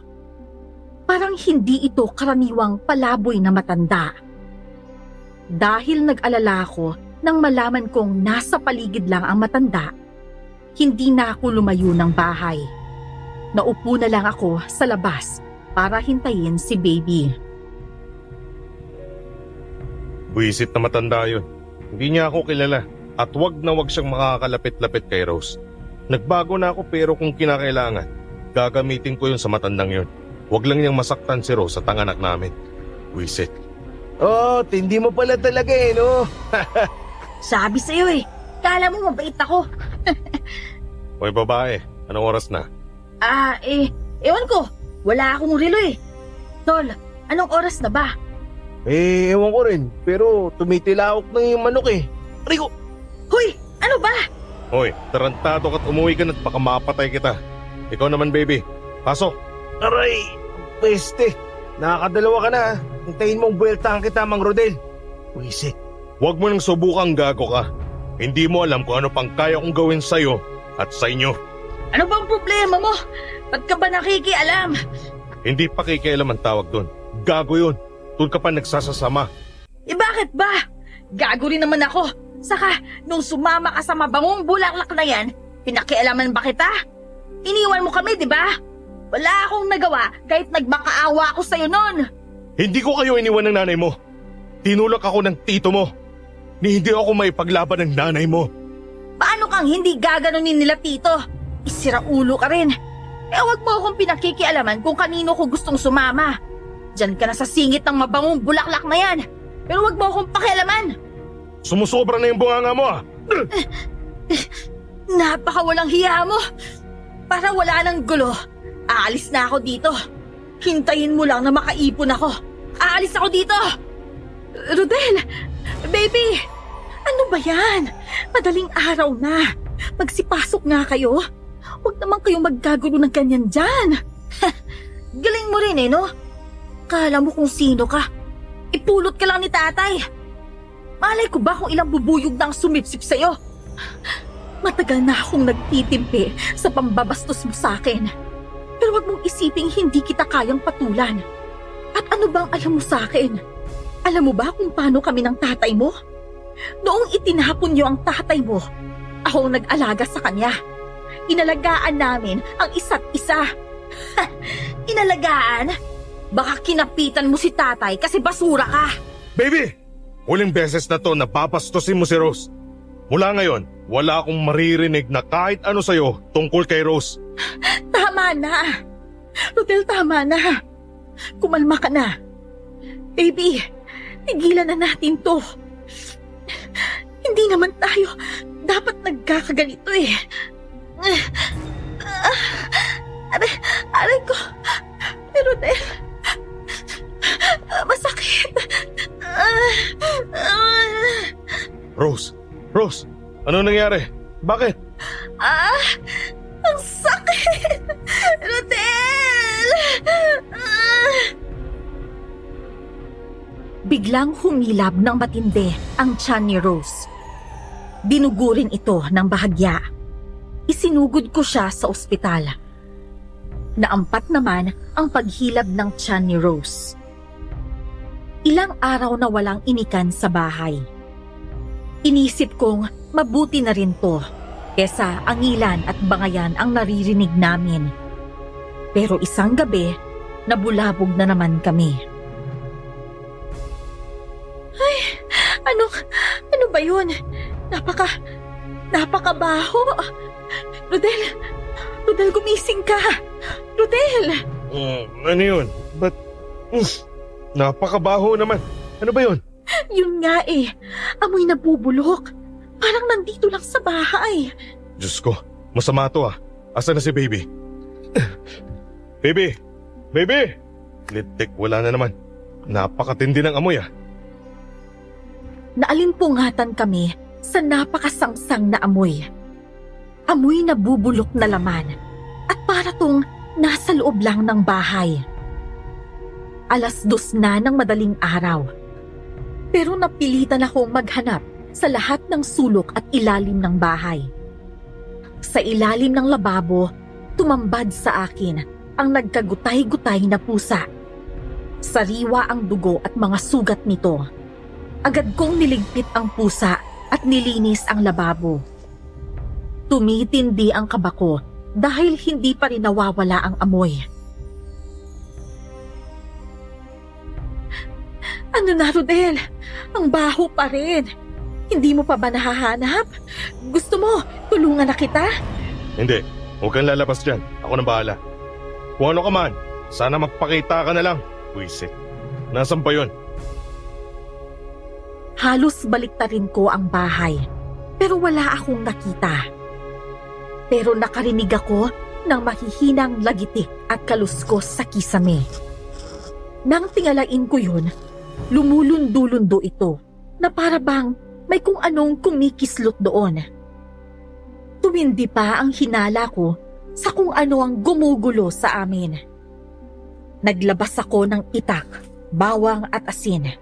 Parang hindi ito karaniwang palaboy na matanda. Dahil nag-alala ako nang malaman kong nasa paligid lang ang matanda, hindi na ako lumayo ng bahay. Naupo na lang ako sa labas para hintayin si baby. Buisit na matanda yun. Hindi niya ako kilala. At wag na wag siyang makakalapit-lapit kay Rose. Nagbago na ako pero kung kinakailangan, gagamitin ko yun sa matandang yun. Wag lang niyang masaktan si Rose at ang anak namin. Buisit. Oh, tindi mo pala talaga no? Sabi sa'yo kala mo mabait ako. Hoy babae, anong oras na? Ewan ko. Wala akong relo Tol, anong oras na ba? Ewan ko rin. Pero tumitilawak na yung manok Rico! Hoy, ano ba? Hoy, tarantado ka't umuwi ka na't baka mapatay kita. Ikaw naman baby, pasok. Aray! Peste! Nakakadalawa ka na Hintayin mong buweltahan kita, Mang Rodel. Wisit. Huwag mo nang subukang gago ka. Hindi mo alam kung ano pang kaya kong gawin sa'yo at sa inyo. Ano bang problema mo? Ba't ka ba nakikialam? Hindi pa kikialam ang tawag doon. Gago yun. Doon ka pa nagsasasama. Bakit ba? Gago rin naman ako. Saka, nung sumama ka sa mabangong bulaklak na yan, pinakialaman ba kita? Iniwan mo kami, di ba? Wala akong nagawa kahit nagmakaawa ako sa'yo nun. Hindi ko kayo iniwan ng nanay mo. Tinulak ako ng tito mo. Ni hindi ako may paglaban ng nanay mo. Paano kang hindi gaganunin nila tito? Isira ulo ka rin. Huwag mo akong pinakikialaman kung kanino ko gustong sumama. Diyan ka na sa singit ng mabangong bulaklak na yan. Pero huwag mo akong pakialaman. Sumusobra na yung bunganga mo Napakawalang hiya mo. Para wala ng gulo, aalis na ako dito. Hintayin mo lang na makaipon ako. Aalis ako dito. Rodel, baby, ano ba yan? Madaling araw na. Magsipasok nga kayo. Huwag naman kayong magkagulo ng ganyan dyan. Galing mo rin no? Kala mo kung sino ka. Ipulot ka lang ni tatay. Malay ko ba kung ilang bubuyog na ang sumipsip sa'yo? Matagal na akong nagtitimpi sa pambabastos mo sa akin. Pero wag mong isiping hindi kita kayang patulan. At ano bang alam mo sa akin? Alam mo ba kung paano kami ng tatay mo? Noong itinapon niyo ang tatay mo, ako ang nag-alaga sa kanya. Inalagaan namin ang isa't isa. Inalagaan? Baka kinapitan mo si tatay kasi basura ka. Baby! Huling beses na to na papastosin mo si Rose. Mula ngayon, wala akong maririnig na kahit ano sa'yo tungkol kay Rose. Tama na. Rodel, tama na. Kumalma ka na. Baby, tigilan na natin to. Hindi naman tayo dapat nagkakaganito Aray ko. Rodel, masakit. Rose, ano nangyari? Bakit? Ang sakit. Rodel! Biglang humilab ng matindi ang tiyan ni Rose. Dinugurin ito ng bahagya. Isinugod ko siya sa ospital. Naampat naman ang paghilab ng tiyan ni Rose. Ilang araw na walang inikan sa bahay. Inisip kong mabuti na rin to kesa angilan at bangayan ang naririnig namin. Pero isang gabi, nabulabog na naman kami. Ay, ano ba yun? Napakabaho. Rodel, gumising ka. Rodel! Ano yun? Ba't... napakabaho naman. Ano ba yun? Yun nga eh, amoy nabubulok. Parang nandito lang sa bahay. Diyos ko, masama to ah. Asa na si baby? Baby! Baby! Litik, wala na naman. Napakatindi ng amoy ah. Naalimpungatan kami sa napakasangsang na amoy. Amoy na bubulok na laman at para tong nasa loob lang ng bahay. 2:00 na ng madaling araw. Pero napilitan akong maghanap sa lahat ng sulok at ilalim ng bahay. Sa ilalim ng lababo, tumambad sa akin ang nagkagutay-gutay na pusa. Sariwa ang dugo at mga sugat nito. Agad kong niligpit ang pusa at nilinis ang lababo. Tumitindi ang kaba ko dahil hindi pa rin nawawala ang amoy. Ano na, Rodel? Ang baho pa rin. Hindi mo pa ba nahahanap? Gusto mo, tulungan na kita? Hindi, huwag kang lalabas dyan. Ako nang bahala. Kung ano ka man, sana magpakita ka na lang. Wisit. Nasaan ba yun? Halos baliktarin ko ang bahay, pero wala akong nakita. Pero nakarinig ako ng mahihinang lagitik at kaluskos sa kisame. Nang tingalain ko yun, lumulundo-lundo ito na para bang may kung anong kumikislot doon. Tumindi pa ang hinala ko sa kung ano ang gumugulo sa amin. Naglabas ako ng itak, bawang at asin.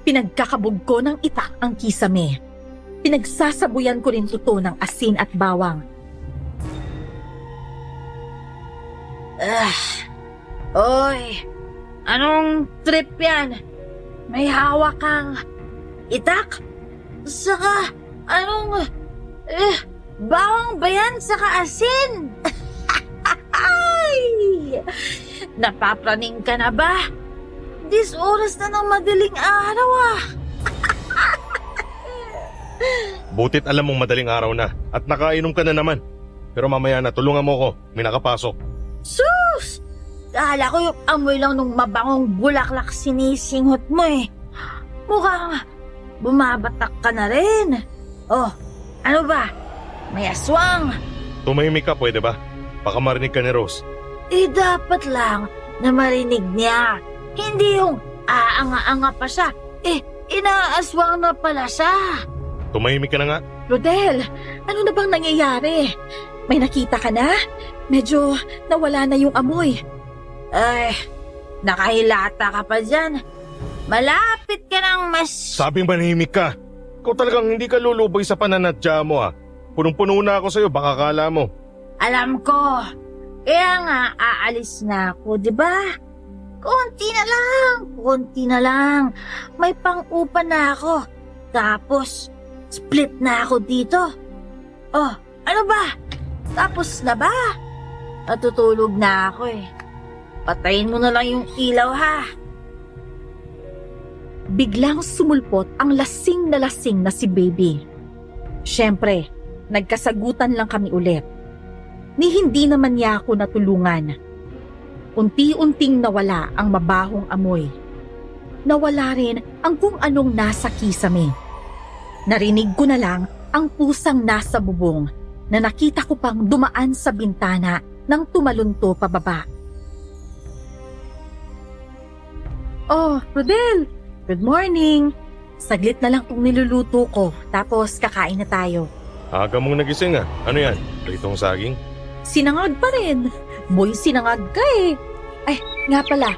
Pinagkakabog ko ng itak ang kisame. Pinagsasabuyan ko rin ito ng asin at bawang. Oy, anong trip yan? May hawak kang itak? Saka, bawang ba yan saka asin? Ay! Napapraning ka na ba? Oras na ng madaling araw ah. Butit alam mong madaling araw na at nakainom ka na naman. Pero mamaya na, tulungan mo ko. May nakapasok. Sus! Kala ko yung amoy lang nung mabangong bulaklak sinisinghot mo eh. Mukhang bumabatak ka na rin. Oh, ano ba? May aswang. Tumahimik ka, pwede ba? Baka marinig ka ni Rose. Dapat lang na marinig niya. Hindi yung aanga-anga pa siya. Inaaswang na pala siya. Tumahimik ka na nga. Rodel, ano na bang nangyayari? May nakita ka na? Medyo nawala na yung amoy. Ay, nakahilata ka pa dyan. Malapit ka ng mas... Sabing manahimik ka. Ikaw talagang hindi ka luluboy sa pananadya mo ah. Punong-puno na ako sa'yo, baka kala mo. Alam ko. Kaya nga, aalis na ako, di ba? Konti na lang. May pang-upa na ako. Tapos, split na ako dito. Oh, ano ba? Tapos na ba? Natutulog na ako eh. Patayin mo na lang yung ilaw ha. Biglang sumulpot ang lasing na si baby. Siyempre, nagkasagutan lang kami ulit. Ni hindi naman niya ako natulungan. Unti-unting nawala ang mabahong amoy. Nawala rin ang kung anong nasa kisame. Narinig ko na lang ang pusang nasa bubong na nakita ko pang dumaan sa bintana nang tumalunto pababa. Oh, Rodel! Good morning! Saglit na lang itong niluluto ko, tapos kakain na tayo. Aga mong nagising ah. Ano yan? Pritong saging? Sinangag pa rin. Boy, sinangag ka eh. Ay, nga pala.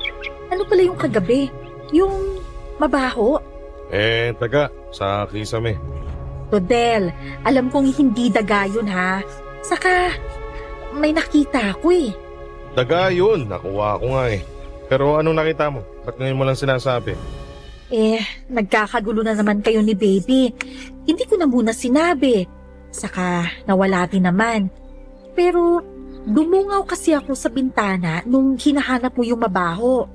Ano pala yung kagabi? Yung mabaho? Taga. Sa kisame. Rodel, alam kong hindi daga yun ha. Saka, may nakita ako eh. Daga yun. Nakuha ko nga eh. Pero anong nakita mo? Ba't ngayon mo lang sinasabi? Nagkakagulo na naman kayo ni baby. Hindi ko na muna sinabi. Saka nawala din naman. Pero dumungaw kasi ako sa bintana nung hinahanap mo yung mabaho.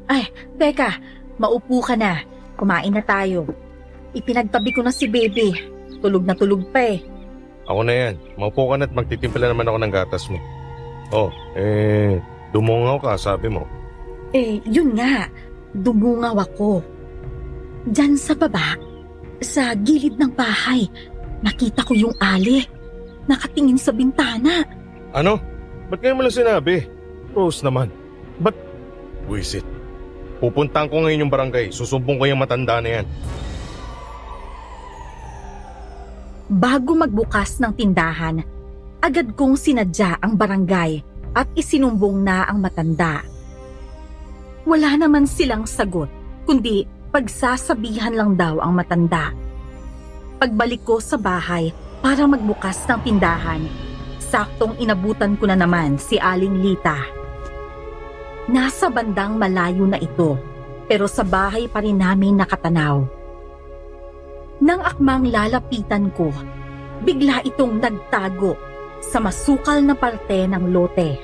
Ay, teka, maupo ka na. Kumain na tayo. Ipinagtabi ko na si baby. Tulog na tulog pa eh. Ako na yan. Maupo ka na at magtitimpla naman ako ng gatas mo. Oh, dumungaw ka, sabi mo. Yun nga. Dumungaw ako. Diyan sa baba, sa gilid ng bahay, nakita ko yung ali. Nakatingin sa bintana. Ano? Ba't ngayon mo lang sinabi? Rose naman. Ba't? Wisit. Pupuntahan ko ngayon yung barangay. Susumbong ko yung matanda na yan. Bago magbukas ng tindahan, agad kong sinadya ang barangay at isinumbong na ang matanda. Wala naman silang sagot, kundi pagsasabihan lang daw ang matanda. Pagbalik ko sa bahay para magbukas ng tindahan, saktong inabutan ko na naman si Aling Lita. Nasa bandang malayo na ito, pero sa bahay pa rin namin nakatanaw. Nang akmang lalapitan ko, bigla itong nagtago sa masukal na parte ng lote.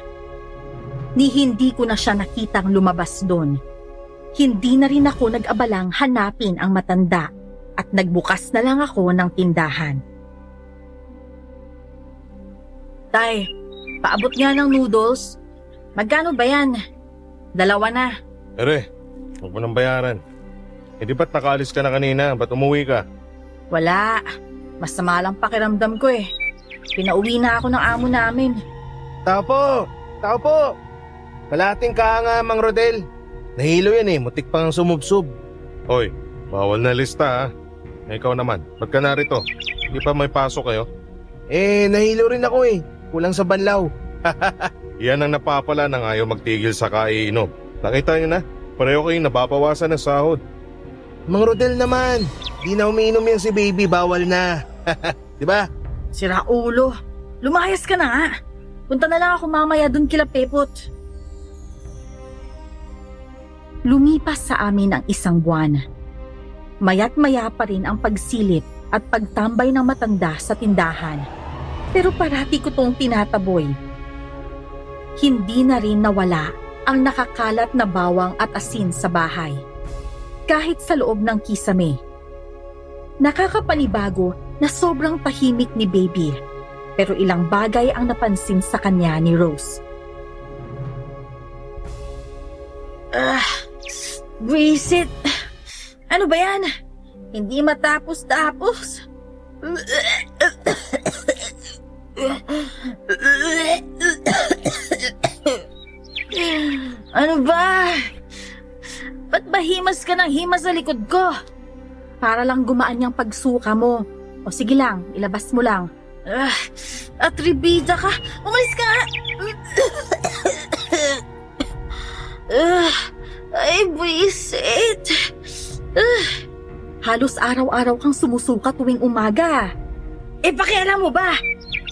Ni hindi ko na siya nakitang lumabas doon. Hindi na rin ako nag-abalang hanapin ang matanda at nagbukas na lang ako ng tindahan. Tay, paabot nga ng noodles. Magkano ba yan? 2 na. Ere, huwag mo nang bayaran. Di ba't nakaalis ka na kanina? Ba't umuwi ka? Wala. Masama lang pakiramdam ko eh. Pinauwi na ako ng amo namin. Tao po! Tao po! Kalating ka nga, Mang Rodel. Nahilo yan mutik pang sumubsob. Hoy, bawal na lista ha. Ikaw naman, ba't ka narito? Hindi pa may pasok kayo? Nahilo rin ako kulang sa banlaw. Yan ang napapala nang ayaw magtigil sa kaiinom. Nakita niyo na, pareho kayong nababawasan ng sahod. Mang Rodel naman, di na umiinom yan si baby, bawal na. Diba? Sira ulo. Lumayas ka na nga. Punta na lang ako mamaya dun kila Pepot. Lumipas sa amin ang 1 buwan. Maya't maya pa rin ang pagsilip at pagtambay ng matanda sa tindahan. Pero parati ko tong tinataboy. Hindi na rin nawala ang nakakalat na bawang at asin sa bahay. Kahit sa loob ng kisame. Nakakapanibago na sobrang tahimik ni baby. Pero ilang bagay ang napansin sa kanya ni Rose. Visit. Ano ba yan? Hindi matapos-tapos. Ano ba? Ba't ba himas ka ng himas sa likod ko? Para lang gumaan yung pagsuka mo. O sige lang, ilabas mo lang. Atribida ka. Umalis ka nga. Ay, buisit. Halos araw-araw kang sumusuka tuwing umaga. Pakialam mo ba?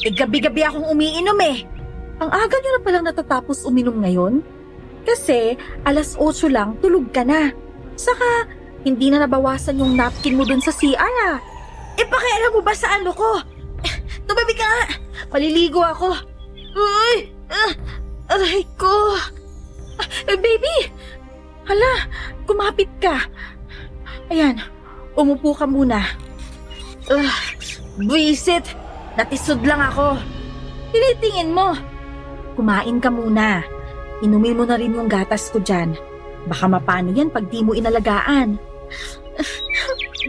Gabi-gabi akong umiinom Ang aga nyo na palang natatapos uminom ngayon? Kasi 8:00 lang tulog ka na. Saka hindi na nabawasan yung napkin mo dun sa CR pakialam mo ba sa ano ko? Tumabi ka nga. Maliligo ako. Uy! Aray ko. Baby! Hala, kumapit ka. Ayan, umupo ka muna. Buisit! Natisod lang ako. Tinitingin mo. Kumain ka muna. Inumin mo na rin yung gatas ko dyan. Baka mapano yan pag di mo inalagaan.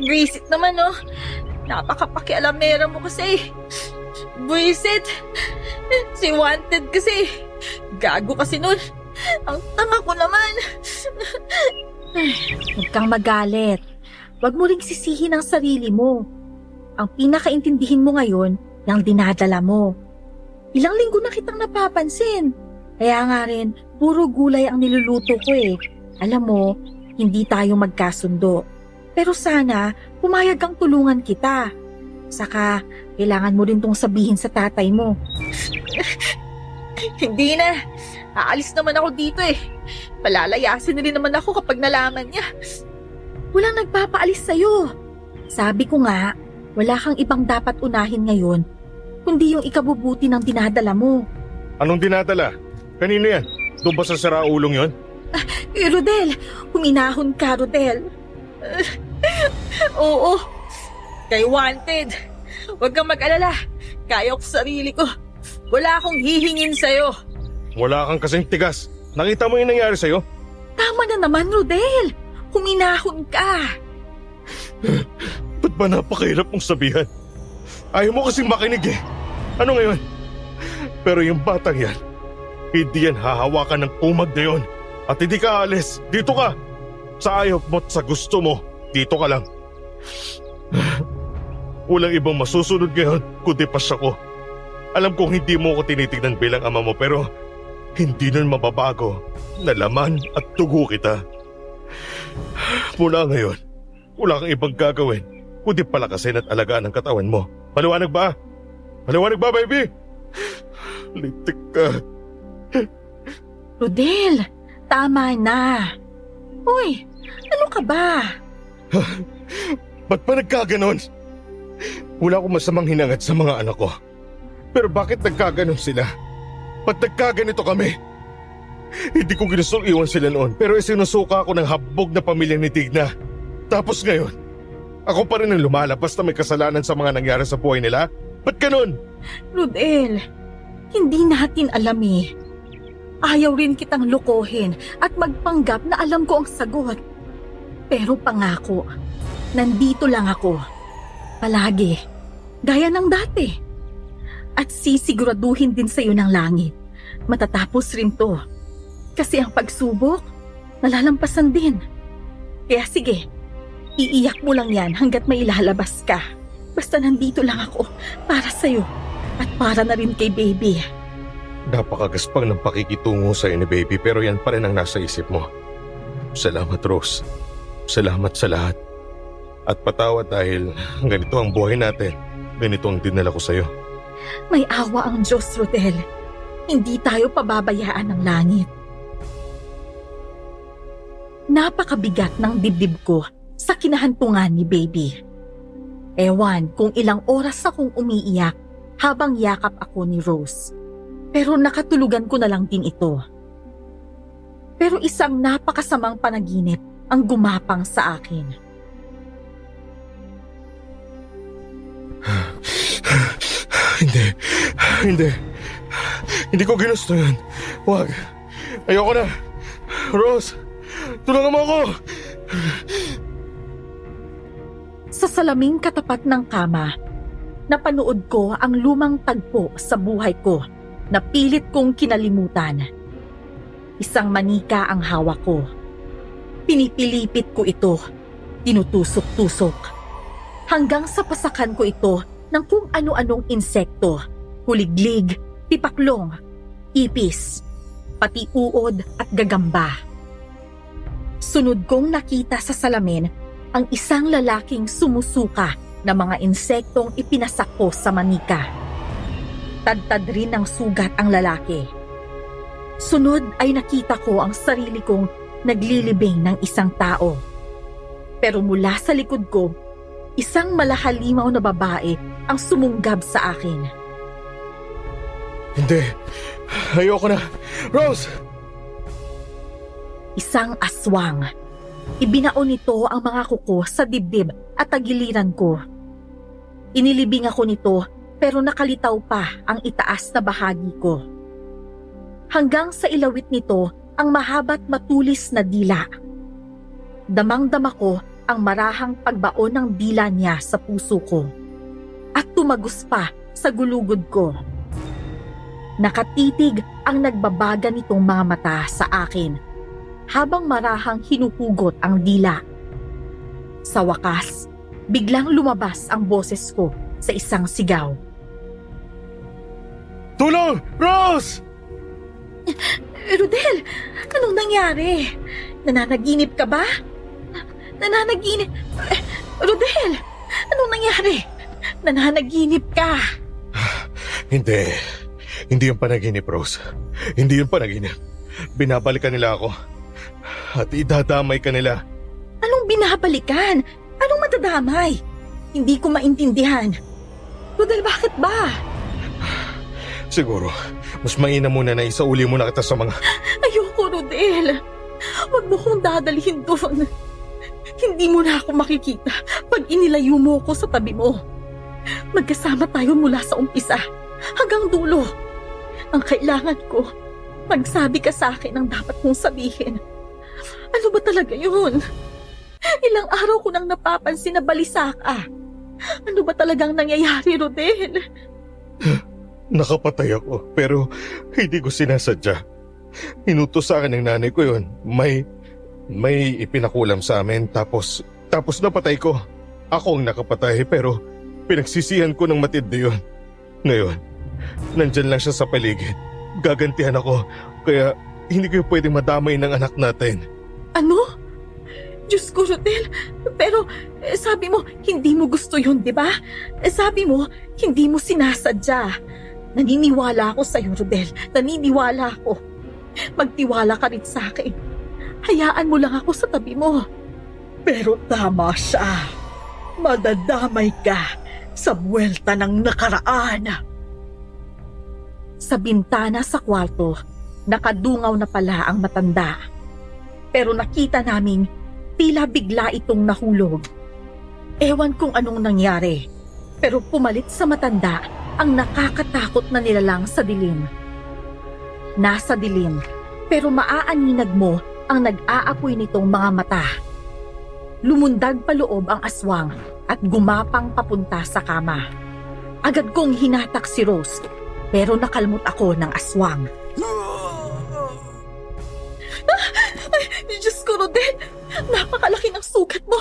Buisit naman Napakapakialamera mo kasi. Buisit! Si Wanted kasi. Gago kasi nun. Ang tanga ko naman. Huwag kang magalit. Huwag mo ring sisihin ang sarili mo. Ang pinakaintindihin mo ngayon, yung dinadala mo. Ilang linggo na kitang napapansin. Kaya nga rin, puro gulay ang niluluto ko Alam mo, hindi tayo magkasundo. Pero sana, pumayag kang tulungan kita. Saka, kailangan mo rin tong sabihin sa tatay mo. Hindi na. Aalis naman ako dito Palalayasin na rin naman ako kapag nalaman niya. Walang nagpapaalis sa'yo. Sabi ko nga, wala kang ibang dapat unahin ngayon, kundi yung ikabubuti ng dinadala mo. Anong dinadala? Kanino yan? Doon ba sa saraulong yon? Rodel, huminahon ka, Rodel. Oo, kay Wanted. Huwag kang mag-alala. Kaya ko sarili ko. Wala akong hihingin sa'yo. Wala kang kasing tigas. Nakita mo yung nangyari sa'yo? Tama na naman, Rodel. Huminahon ka. Ba't ba napakahirap mong sabihan? Ayaw mo kasing makinig eh. Ano ngayon? Pero yung batang yan, hindi yan hahawakan ng kumag na yun. At hindi ka alis. Dito ka. Sa ayaw mo at sa gusto mo, dito ka lang. Walang ibang masusunod ngayon kundi pasya ko. Alam kong hindi mo ko tinitignan bilang ama mo pero hindi nun mababago na laman at dugo kita. Mula ngayon, wala kang ibang gagawin kundi palakasin at alagaan ang katawan mo. Paliwanag ba? Paliwanag ba, baby? Litik ka. Rodel, tama na. Uy, ano ka ba? Ba't ba nagkaganon? Wala akong masamang hinangad sa mga anak ko. Pero bakit nagkaganon sila? Ba't nagkaganito kami? Hindi ko ginustong iwan sila noon pero isinusuka ako ng habog na pamilya ni Tigna. Tapos ngayon, ako pa rin ang lumalabas na may kasalanan sa mga nangyari sa buhay nila? Ba't ganon? Rodel, hindi natin alam eh. Ayaw rin kitang lokohin at magpanggap na alam ko ang sagot. Pero pangako, nandito lang ako. Palagi, gaya ng dati. At sisiguraduhin din sa'yo ng langit. Matatapos rin to. Kasi ang pagsubok, nalalampasan din. Kaya sige, iiyak mo lang yan hanggat may ilalabas ka. Basta nandito lang ako para sa'yo at para na rin kay baby. Napakagaspang ng pakikitungo sa'yo ni baby pero yan pa rin ang nasa isip mo. Salamat, Rose. Salamat sa lahat. At patawad dahil ganito ang buhay natin. Ganito ang dinala ko sa'yo. May awa ang Diyos, Rodel. Hindi tayo pababayaan ng langit. Napakabigat ng dibdib ko sa kinahantungan ni baby. Ewan kung ilang oras akong umiiyak habang yakap ako ni Rose. Pero nakatulugan ko na lang din ito. Pero isang napakasamang panaginip ang gumapang sa akin. Hindi ko ginusto yan. Huwag. Ayoko na. Rose, tulungan mo ako. Sa salaming katapat ng kama, napanood ko ang lumang tagpo sa buhay ko na pilit kong kinalimutan. Isang manika ang hawak ko. Pinipilipit ko ito, tinutusok-tusok. Hanggang sa pasakan ko ito ng kung ano-anong insekto, huliglig, tipaklong, ipis, pati uod at gagamba. Sunod kong nakita sa salamin ang isang lalaking sumusuka na mga insektong ipinasak ko sa manika. Tadtad rin ng sugat ang lalaki. Sunod ay nakita ko ang sarili kong naglilibing ng isang tao. Pero mula sa likod ko, isang malahalimaw na babae ang sumunggab sa akin. Hindi. Ayoko na. Rose! Isang aswang. Ibinaon nito ang mga kuko sa dibdib at tagiliran ko. Inilibing ako nito pero nakalitaw pa ang itaas na bahagi ko. Hanggang sa ilawit nito ang mahaba't matulis na dila. Damang-dama ko ang marahang pagbaon ng dila niya sa puso ko. At tumagos pa sa gulugod ko. Nakatitig ang nagbabaga nitong mga mata sa akin habang marahang hinuhugot ang dila. Sa wakas, biglang lumabas ang boses ko sa isang sigaw. Tulong! Rose! Rodel, anong nangyari? Nananaginip ka ba? Nananaginip? Rodel, anong nangyari? Nananaginip ka. Hindi yung panaginip, Rose. Hindi yung panaginip. Binabalikan nila ako. at idadamay ka nila. Anong binabalikan? Anong madadamay? Hindi ko maintindihan. Rodel, bakit ba? Siguro, mas mainam muna na isauli mo na kita sa mga... Ayoko, Rodel. Huwag mo kong dadalhin doon. Hindi mo na ako makikita pag inilayo mo ko sa tabi mo. Magkasama tayo mula sa umpisa hanggang dulo. Ang kailangan ko, magsabi ka sa akin ang dapat mong sabihin. Ano ba talaga yun? Ilang araw ko nang napapansin na balisa ka. Ano ba talagang nangyayari, Rodel? Nakapatay ako, pero hindi ko sinasadya. Inutos sa akin ng nanay ko yun. May ipinakulam sa amin, tapos napatay ko. Ako ang nakapatay, pero pinagsisihan ko ng matindi yun. Ngayon, nandyan lang siya sa paligid. Gagantihan ako, kaya hindi ko pwedeng madamay ng anak natin. Ano? Diyos ko, Rodel. Pero sabi mo, hindi mo gusto yun, di ba? Sabi mo, hindi mo sinasadya. Naniniwala ako sa'yo, Rodel. Naniniwala ako. Magtiwala ka rin sa akin. Hayaan mo lang ako sa tabi mo. Pero tama siya. Madadamay ka sa buwelta ng nakaraan. Sa bintana sa kwarto, nakadungaw na pala ang matanda. Pero nakita naming tila bigla itong nahulog. Ewan kung anong nangyari, pero pumalit sa matanda ang nakakatakot na nilalang sa dilim. Nasa dilim, pero maaaninag mo ang nag-aapoy nitong mga mata. Lumundag paloob ang aswang at gumapang papunta sa kama. Agad kong hinatak si Rose, pero nakalmot ako ng aswang. Ay, Diyos ko, Rodel! Napakalaki ng sugat mo!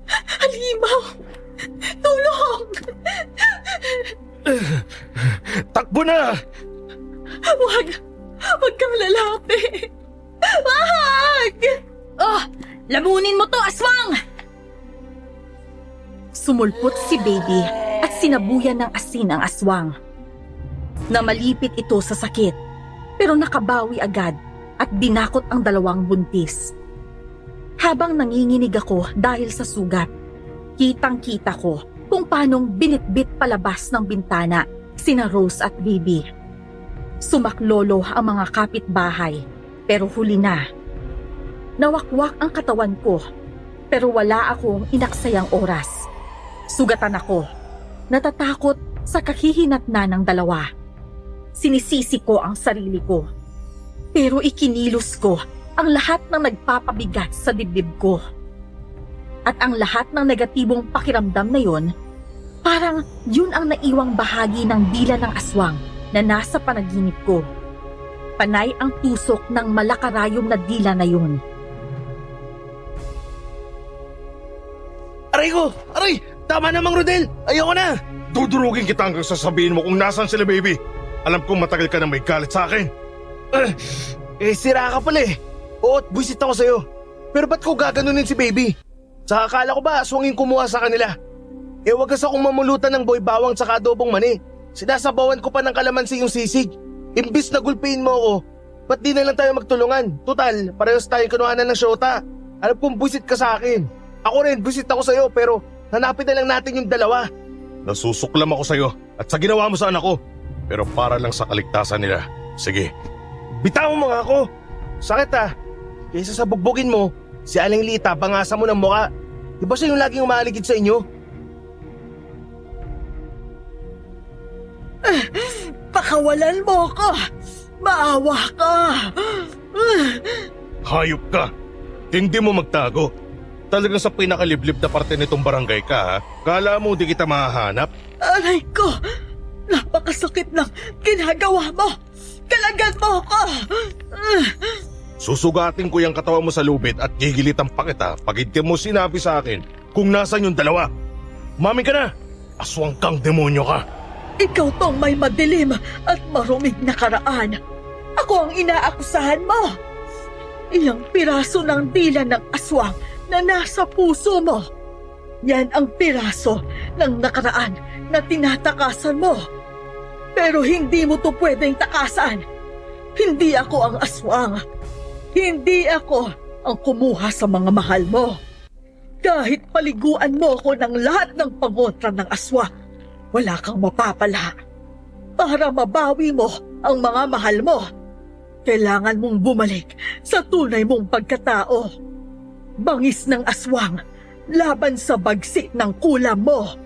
Halimaw! Tulong! Takbo na! Huwag! Huwag kang lalapit! Wag! Oh! Lamunin mo to, aswang! Sumulpot si Baby at sinabuyan ng asin ang aswang. Namalipit ito sa sakit, pero nakabawi agad at dinakot ang dalawang buntis. Habang nanginginig ako dahil sa sugat, kitang-kita ko kung paanong binitbit palabas ng bintana sina Rose at Baby. Sumaklolo ang mga kapitbahay, pero huli na. Nawakwak ang katawan ko, pero wala akong inaksayang oras. Sugatan ako, natatakot sa kahihinatnan ng dalawa. Sinisisi ko ang sarili ko, pero ikinilos ko ang lahat ng nagpapabigat sa dibdib ko. At ang lahat ng negatibong pakiramdam na yon, parang yun ang naiwang bahagi ng dila ng aswang na nasa panaginip ko. Panay ang tusok ng malakarayom na dila na yun. Aray ko! Aray! Tama namang, Rodel! Ayoko na! Dudurugin kita hanggang sasabihin mo kung nasan sila, Baby. Alam kong matagal ka na may galit sa akin. Sira ka pala eh. Oo, buisit ako sa'yo. Pero ba't ko gaganunin si Baby? Sa akala ko ba aswangin kumuha sa kanila? Wagas akong mamulutan ng boy bawang tsaka adobong mani. Sinasabawan ko pa ng kalamansi yung sisig. Imbis na gulpiin mo ako, ba't di na lang tayo magtulungan? Tutal, parehas tayong kanuhanan ng syota. Alam kong buisit ka sa akin. Ako rin, buisit ako sa'yo pero hanapin na lang natin yung dalawa. Nasusuklam ako sa'yo at sa ginawa mo sa anak ko. Pero para lang sa kaligtasan nila. Sige. Bitawan mo nga ako. Sakit ah. Kaysa sa bugbugin mo, si Aling Lita bangasa mo ng muka. Di ba siya yung laging umaaligid sa inyo? Pakawalan mo ko! Maawa ka! Hayop ka. Hindi mo magtago. Talagang sa pinakaliblib na parte nitong barangay ka, ha? Kala mo di kita mahahanap? Aray ko! Napakasakit ng ginagawa mo! Kalagan mo ko! Susugatin ko yung katawan mo sa lubid at gigilitan pa kita pag hindi mo sinabi sa akin kung nasan yung dalawa. Mami ka na! Aswang kang demonyo ka! Ikaw tong may madilim at maruming nakaraan. Ako ang inaakusahan mo. Iyang piraso ng dila ng aswang na nasa puso mo. Yan ang piraso ng nakaraan na tinatakasan mo. Pero hindi mo to pwedeng takasan. Hindi ako ang aswang. Hindi ako ang kumuha sa mga mahal mo. Kahit paliguan mo ko ng lahat ng pangontra ng aswa, wala kang mapapala. Para mabawi mo ang mga mahal mo, kailangan mong bumalik sa tunay mong pagkatao. Bangis ng aswang laban sa bagsi ng kulam mo.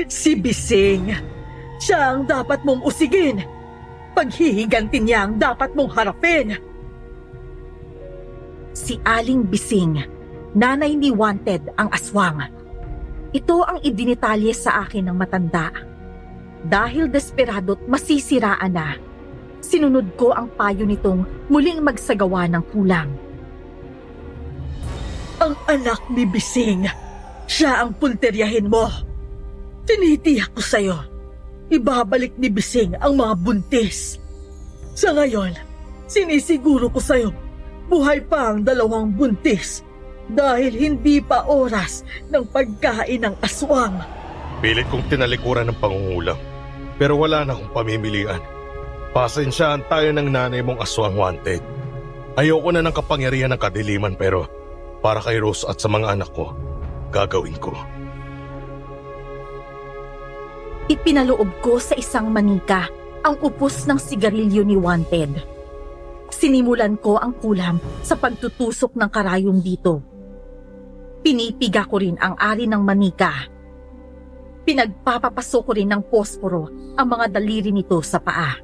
Si Bising, siya ang dapat mong usigin. Paghihiganti niya ang dapat mong harapin. Si Aling Bising, nanay ni Wanted ang aswang. Ito ang idinitalye sa akin ng matanda. Dahil desperado't masisiraan na, sinunod ko ang payo nitong muling magsagawa ng kulang. Ang anak ni Bising, siya ang punteryahin mo. Tinitiyak ko sa'yo, ibabalik ni Bising ang mga buntis. Sa ngayon, sinisiguro ko sa'yo, buhay pa ang 2 buntis dahil hindi pa oras ng pagkain ng aswang. Pilit kong tinalikuran ng pangungulam, pero wala na akong pamimilian. Pasensyaan tayo ng nanay mong aswang Wanted. Ayoko na ng kapangyarihan ng kadiliman pero para kay Rose at sa mga anak ko, gagawin ko. Ipinaloob ko sa isang manika ang upos ng sigarilyo ni Wanted. Sinimulan ko ang kulam sa pagtutusok ng karayom dito. Pinipiga ko rin ang ari ng manika. Pinagpapapasok ko rin ng posporo ang mga daliri nito sa paa.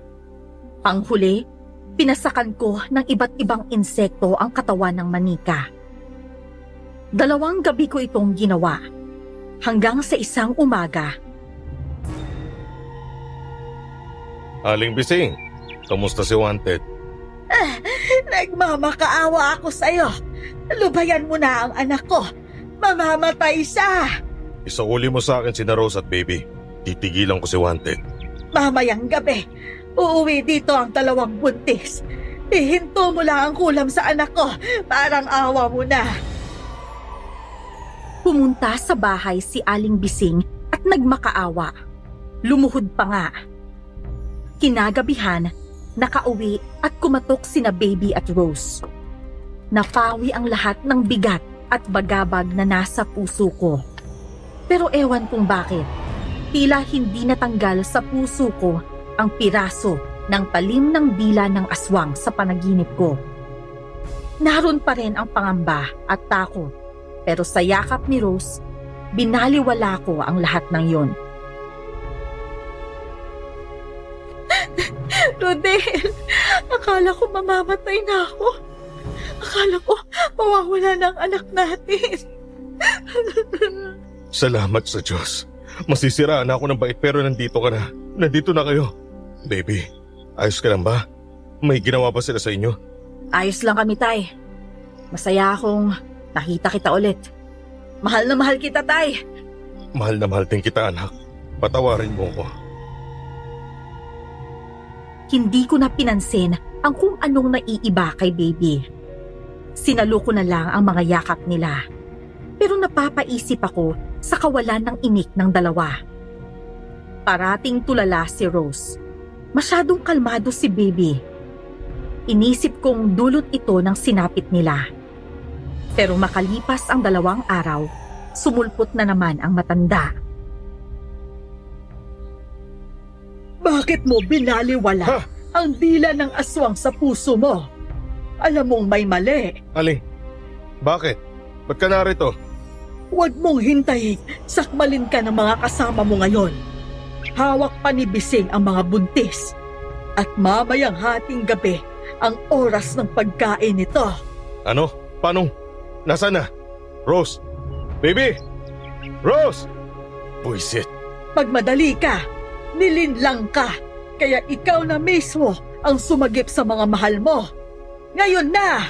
Panghuli, pinasakan ko ng iba't ibang insekto ang katawan ng manika. 2 gabi ko itong ginawa, hanggang sa isang umaga. Aling Bising, kamusta si Wanted? Nagmamakaawa ako sa'yo. Lubayan mo na ang anak ko. Mamamatay siya. Isauli mo sa akin si Rose at baby. Titigilan ko si Wanted. Mamayang gabi, uuwi dito ang 2 buntis. Ihinto mo lang ang kulam sa anak ko. Parang awa mo na. Pumunta sa bahay si Aling Bising at nagmakaawa. Lumuhod pa nga. Kinagabihan, nakauwi at kumatok sina Baby at Rose. Napawi ang lahat ng bigat at bagabag na nasa puso ko. Pero ewan kung bakit, tila hindi natanggal sa puso ko ang piraso ng talim ng dila ng aswang sa panaginip ko. Naroon pa rin ang pangamba at takot, pero sa yakap ni Rose, binaliwala ko ang lahat ng yon. Rodel, akala ko mamamatay na ako. Akala ko mawawala na ang anak natin. Salamat sa Diyos. Masisiraan na ako ng bait pero nandito ka na. Nandito na kayo. Baby, ayos ka lang ba? May ginawa ba sila sa inyo? Ayos lang kami, Tay. Masaya akong nakita kita ulit. Mahal na mahal kita, Tay. Mahal na mahal din kita, anak. Patawarin mo ko. Hindi ko na pinansin ang kung anong naiiba kay Baby. Sinalo ko na lang ang mga yakap nila. Pero napapaisip ako sa kawalan ng inik ng 2. Parating tulala si Rose. Masyadong kalmado si Baby. Inisip kong dulot ito ng sinapit nila. Pero makalipas ang 2 araw, sumulpot na naman ang matanda. Bakit mo binaliwala ang dila ng aswang sa puso mo? Alam mong may mali. Aling, bakit? Ba't ka narito? Huwag mong hintayin, sakmalin ka ng mga kasama mo ngayon. Hawak pa ni Bising ang mga buntis. At mamayang hating gabi ang oras ng pagkain nito. Ano? Paano? Nasaan na? Rose? Baby? Rose! Buisit. Pagmadali ka, nilinlang ka, kaya ikaw na mismo ang sumagip sa mga mahal mo. Ngayon na!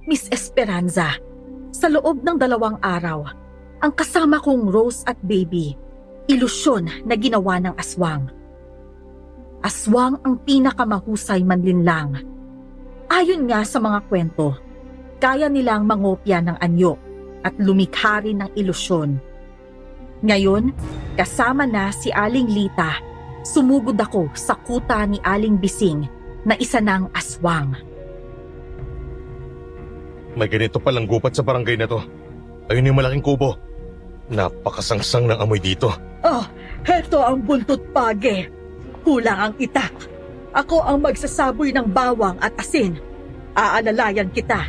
Miss Esperanza, sa loob ng 2 araw, ang kasama kong Rose at Baby, ilusyon na ginawa ng aswang. Aswang ang pinakamahusay manlinlang. Ayon nga sa mga kwento, kaya nilang mangopya ng anyo at lumikha rin ng ilusyon. Ngayon, kasama na si Aling Lita, sumugod ako sa kuta ni Aling Bising na isa ng aswang. May ganito palang gupat sa barangay na to. Ayun yung malaking kubo. Napakasangsang ng amoy dito. Oh, heto ang buntot page. Kulang ang itak. Ako ang magsasaboy ng bawang at asin. Aalalayan kita.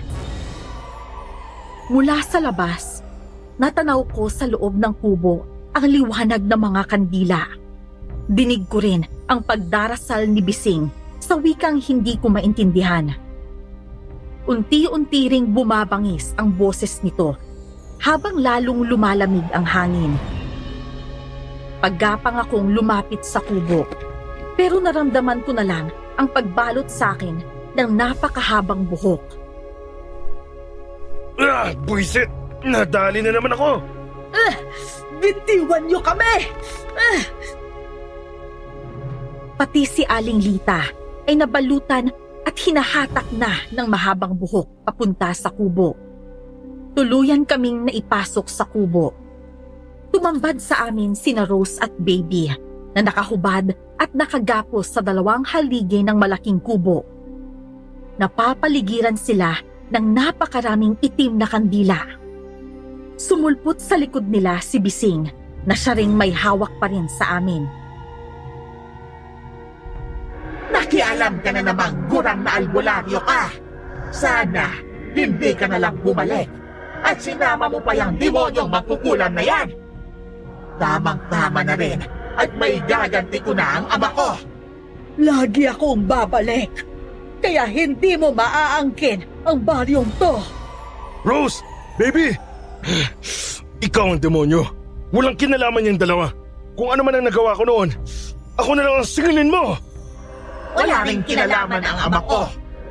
Mula sa labas, natanaw ko sa loob ng kubo ang liwanag ng mga kandila. Dinig ko rin ang pagdarasal ni Bising sa wikang hindi ko maintindihan. Unti-unti ring bumabangis ang boses nito habang lalong lumalamig ang hangin. Paggapang akong lumapit sa kubo, pero naramdaman ko na lang ang pagbalot sa akin ng napakahabang buhok. Buisit! Nadali na naman ako! Bitiwan niyo kami! Pati si Aling Lita ay nabalutan at hinahatak na ng mahabang buhok papunta sa kubo. Tuluyan kaming naipasok sa kubo. Tumambad sa amin sina Rose at Baby na nakahubad at nakagapos sa 2 haligi ng malaking kubo. Napapaligiran sila ng napakaraming itim na kandila. Sumulpot sa likod nila si Bising na siya ring may hawak pa rin sa amin. Nakialam ka na namang gurang na albularyo ka. Sana, hindi ka na lang bumalik. At sinama mo pa yung demonyong magkukulam na yan. Tamang-tama na rin at may gaganti ko na ang ama ko. Lagi akong babalik. Kaya hindi mo maaangkin ang baryong to. Rose! Baby! Ikaw ang demonyo. Walang kinalaman yung dalawa. Kung ano man ang nagawa ko noon, ako na lang ang singilin mo! Wala rin kinalaman ang ama ko.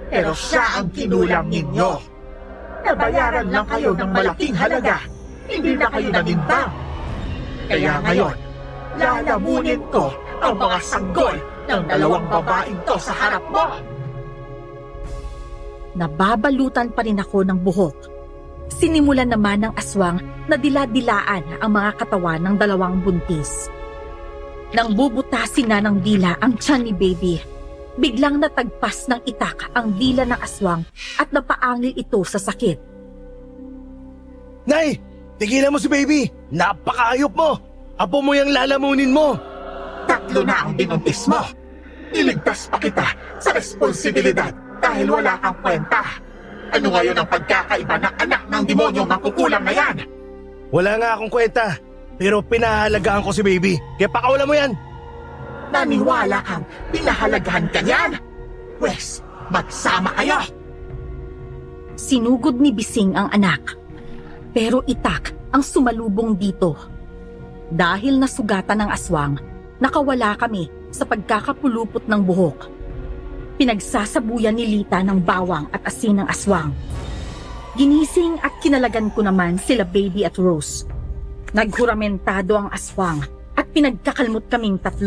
Pero siya ang kinulam ninyo. Nabayaran lang kayo ng malaking halaga. Hindi na kayo nanimbang. Kaya ngayon, lalamunin ko ang mga sanggol ng 2 babaeng to sa harap mo. Nababalutan pa rin ako ng buhok. Sinimulan naman ng aswang na dila-dilaan ang mga katawan ng 2 buntis. Nang bubutasin na ng dila ang tiyan ni Baby, biglang natagpas ng itak ang dila ng aswang at napaangil ito sa sakit. Nay! Tigilan mo si Baby! Napakaayop mo! Apo mo yung lalamunin mo! 3 na ang binuntis mo. Iligtas pa kita sa responsibilidad dahil wala kang kwenta. Ano ngayon ang pagkakaiba ng anak ng demonyong makukulam na yan? Wala nga akong kwenta, pero pinahalagaan ko si Baby. Kaya pakawalan mo yan! Naniwala kang pinahalagahan ka niyan? Pwes, magsama kayo! Sinugod ni Bising ang anak. Pero itak ang sumalubong dito. Dahil nasugatan ng aswang, nakawala kami sa pagkakapulupot ng buhok. Pinagsasabuyan ni Lita ng bawang at asin ng aswang. Ginising at kinalagan ko naman sila Baby at Rose. Naghuramentado ang aswang at pinagkakalmot kaming 3.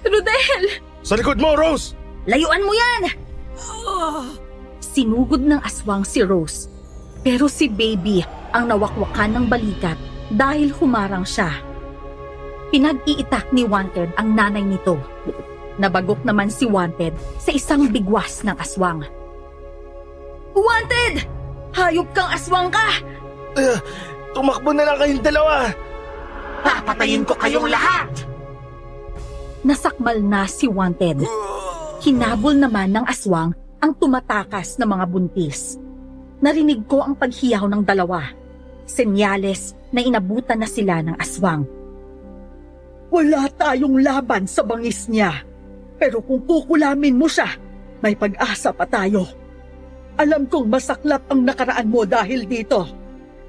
Rodel! Sa likod mo, Rose! Layuan mo yan! Sinugod ng aswang si Rose. Pero si Baby ang nawakwakan ng balikat dahil humarang siya. Pinag-iitak ni Wanted ang nanay nito. Nabagok naman si Wanted sa isang bigwas ng aswang. Wanted! Hayop kang aswang ka! Tumakbo na lang kayong dalawa! Papatayin ko kayong lahat! Nasakmal na si Wanted. Hinabol naman ng aswang ang tumatakas na mga buntis. Narinig ko ang paghiyaw ng 2. Senyales na inabutan na sila ng aswang. Wala tayong laban sa bangis niya. Pero kung kukulamin mo siya, may pag-asa pa tayo. Alam kong masaklap ang nakaraan mo dahil dito.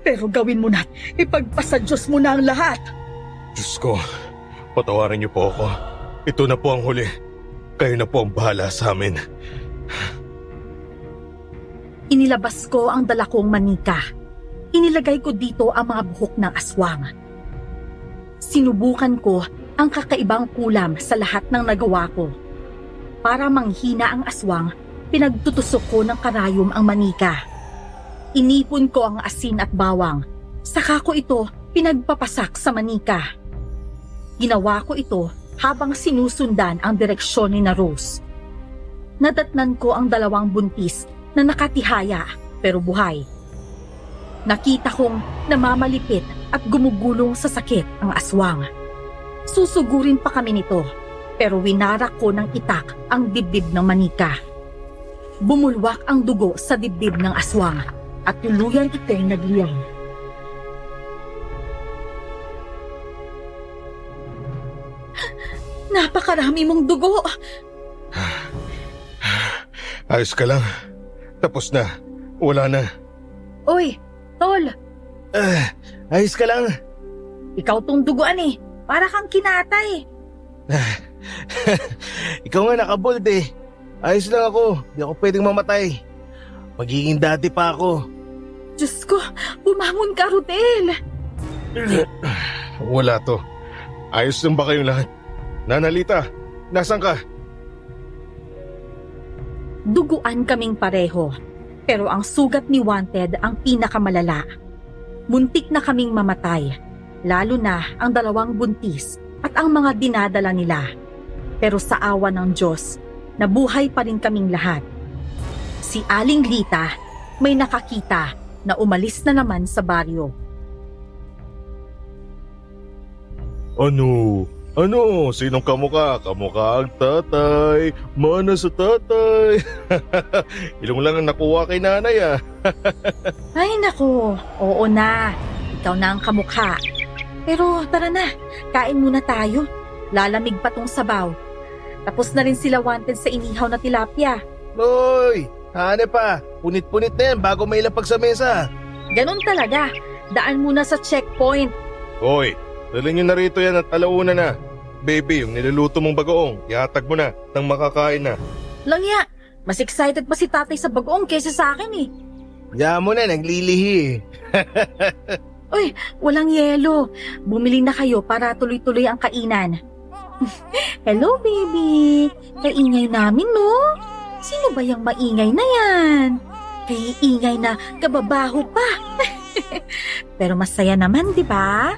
Pero gawin mo na't ipagpasa Diyos mo na ang lahat. Diyos ko, patawarin niyo po ako. Ito na po ang huli. Kayo na po ang bahala sa amin. Inilabas ko ang dala kong manika. Inilagay ko dito ang mga buhok ng aswang. Sinubukan ko ang kakaibang kulam sa lahat ng nagawa ko. Para manghina ang aswang, pinagtutusok ko ng karayom ang manika. Inipon ko ang asin at bawang. Saka ko ito pinagpapasak sa manika. Ginawa ko ito habang sinusundan ang direksyon ni na Rose. Nadatnan ko ang dalawang buntis na nakatihaya pero buhay. Nakita kong namamalipit at gumugulong sa sakit ang aswang. Susugurin pa kami nito pero winarak ko ng itak ang dibdib ng manika. Bumulwak ang dugo sa dibdib ng aswang at tuluyan itong nagliyang. Napakarami mong dugo! Ayos ka lang. Tapos na. Wala na. Oy, tol! Ayos ka lang. Ikaw tong duguan eh. Para kang kinatay. Ikaw nga nakabold eh. Ayos lang ako. Di ako pwedeng mamatay. Magiging daddy pa ako. Diyos ko, bumangon ka, Rodel! Wala to. Ayos lang ba kayong lahat? Nanalita, nasan ka? Duguan kaming pareho. Pero ang sugat ni Wanted ang pinakamalala. Muntik na kaming mamatay. Lalo na ang dalawang buntis at ang mga dinadala nila. Pero sa awa ng Diyos, nabuhay pa rin kaming lahat. Si Aling Lita may nakakita na umalis na naman sa baryo. Ano? Ano? Sinong kamukha? Kamukha ang tatay. Mana sa tatay. Ilong lang ang nakuha kay nanay ah. Ay nako, oo na. Ikaw na ang kamukha. Pero tara na, kain muna tayo. Lalamig pa tong sabaw. Tapos na rin sila Wanted sa inihaw na tilapia. Hoy! Hane pa! Punit-punit na yan bago may lapag sa mesa. Ganon talaga. Daan muna sa checkpoint. Hoy, dalhin nyo na rito yan at alauna na. Baby, yung niluluto mong bagoong, ihatag mo na nang makakain na. Langya, mas excited pa si tatay sa bagoong kaysa sa akin eh. Diyan mo na, naglilihi eh. Uy, walang yelo. Bumili na kayo para tuloy-tuloy ang kainan. Hello, baby. Kaingay namin, no? Sino ba yung maingay na yan? Kay ingay na kababaho pa. Pero masaya naman, di ba?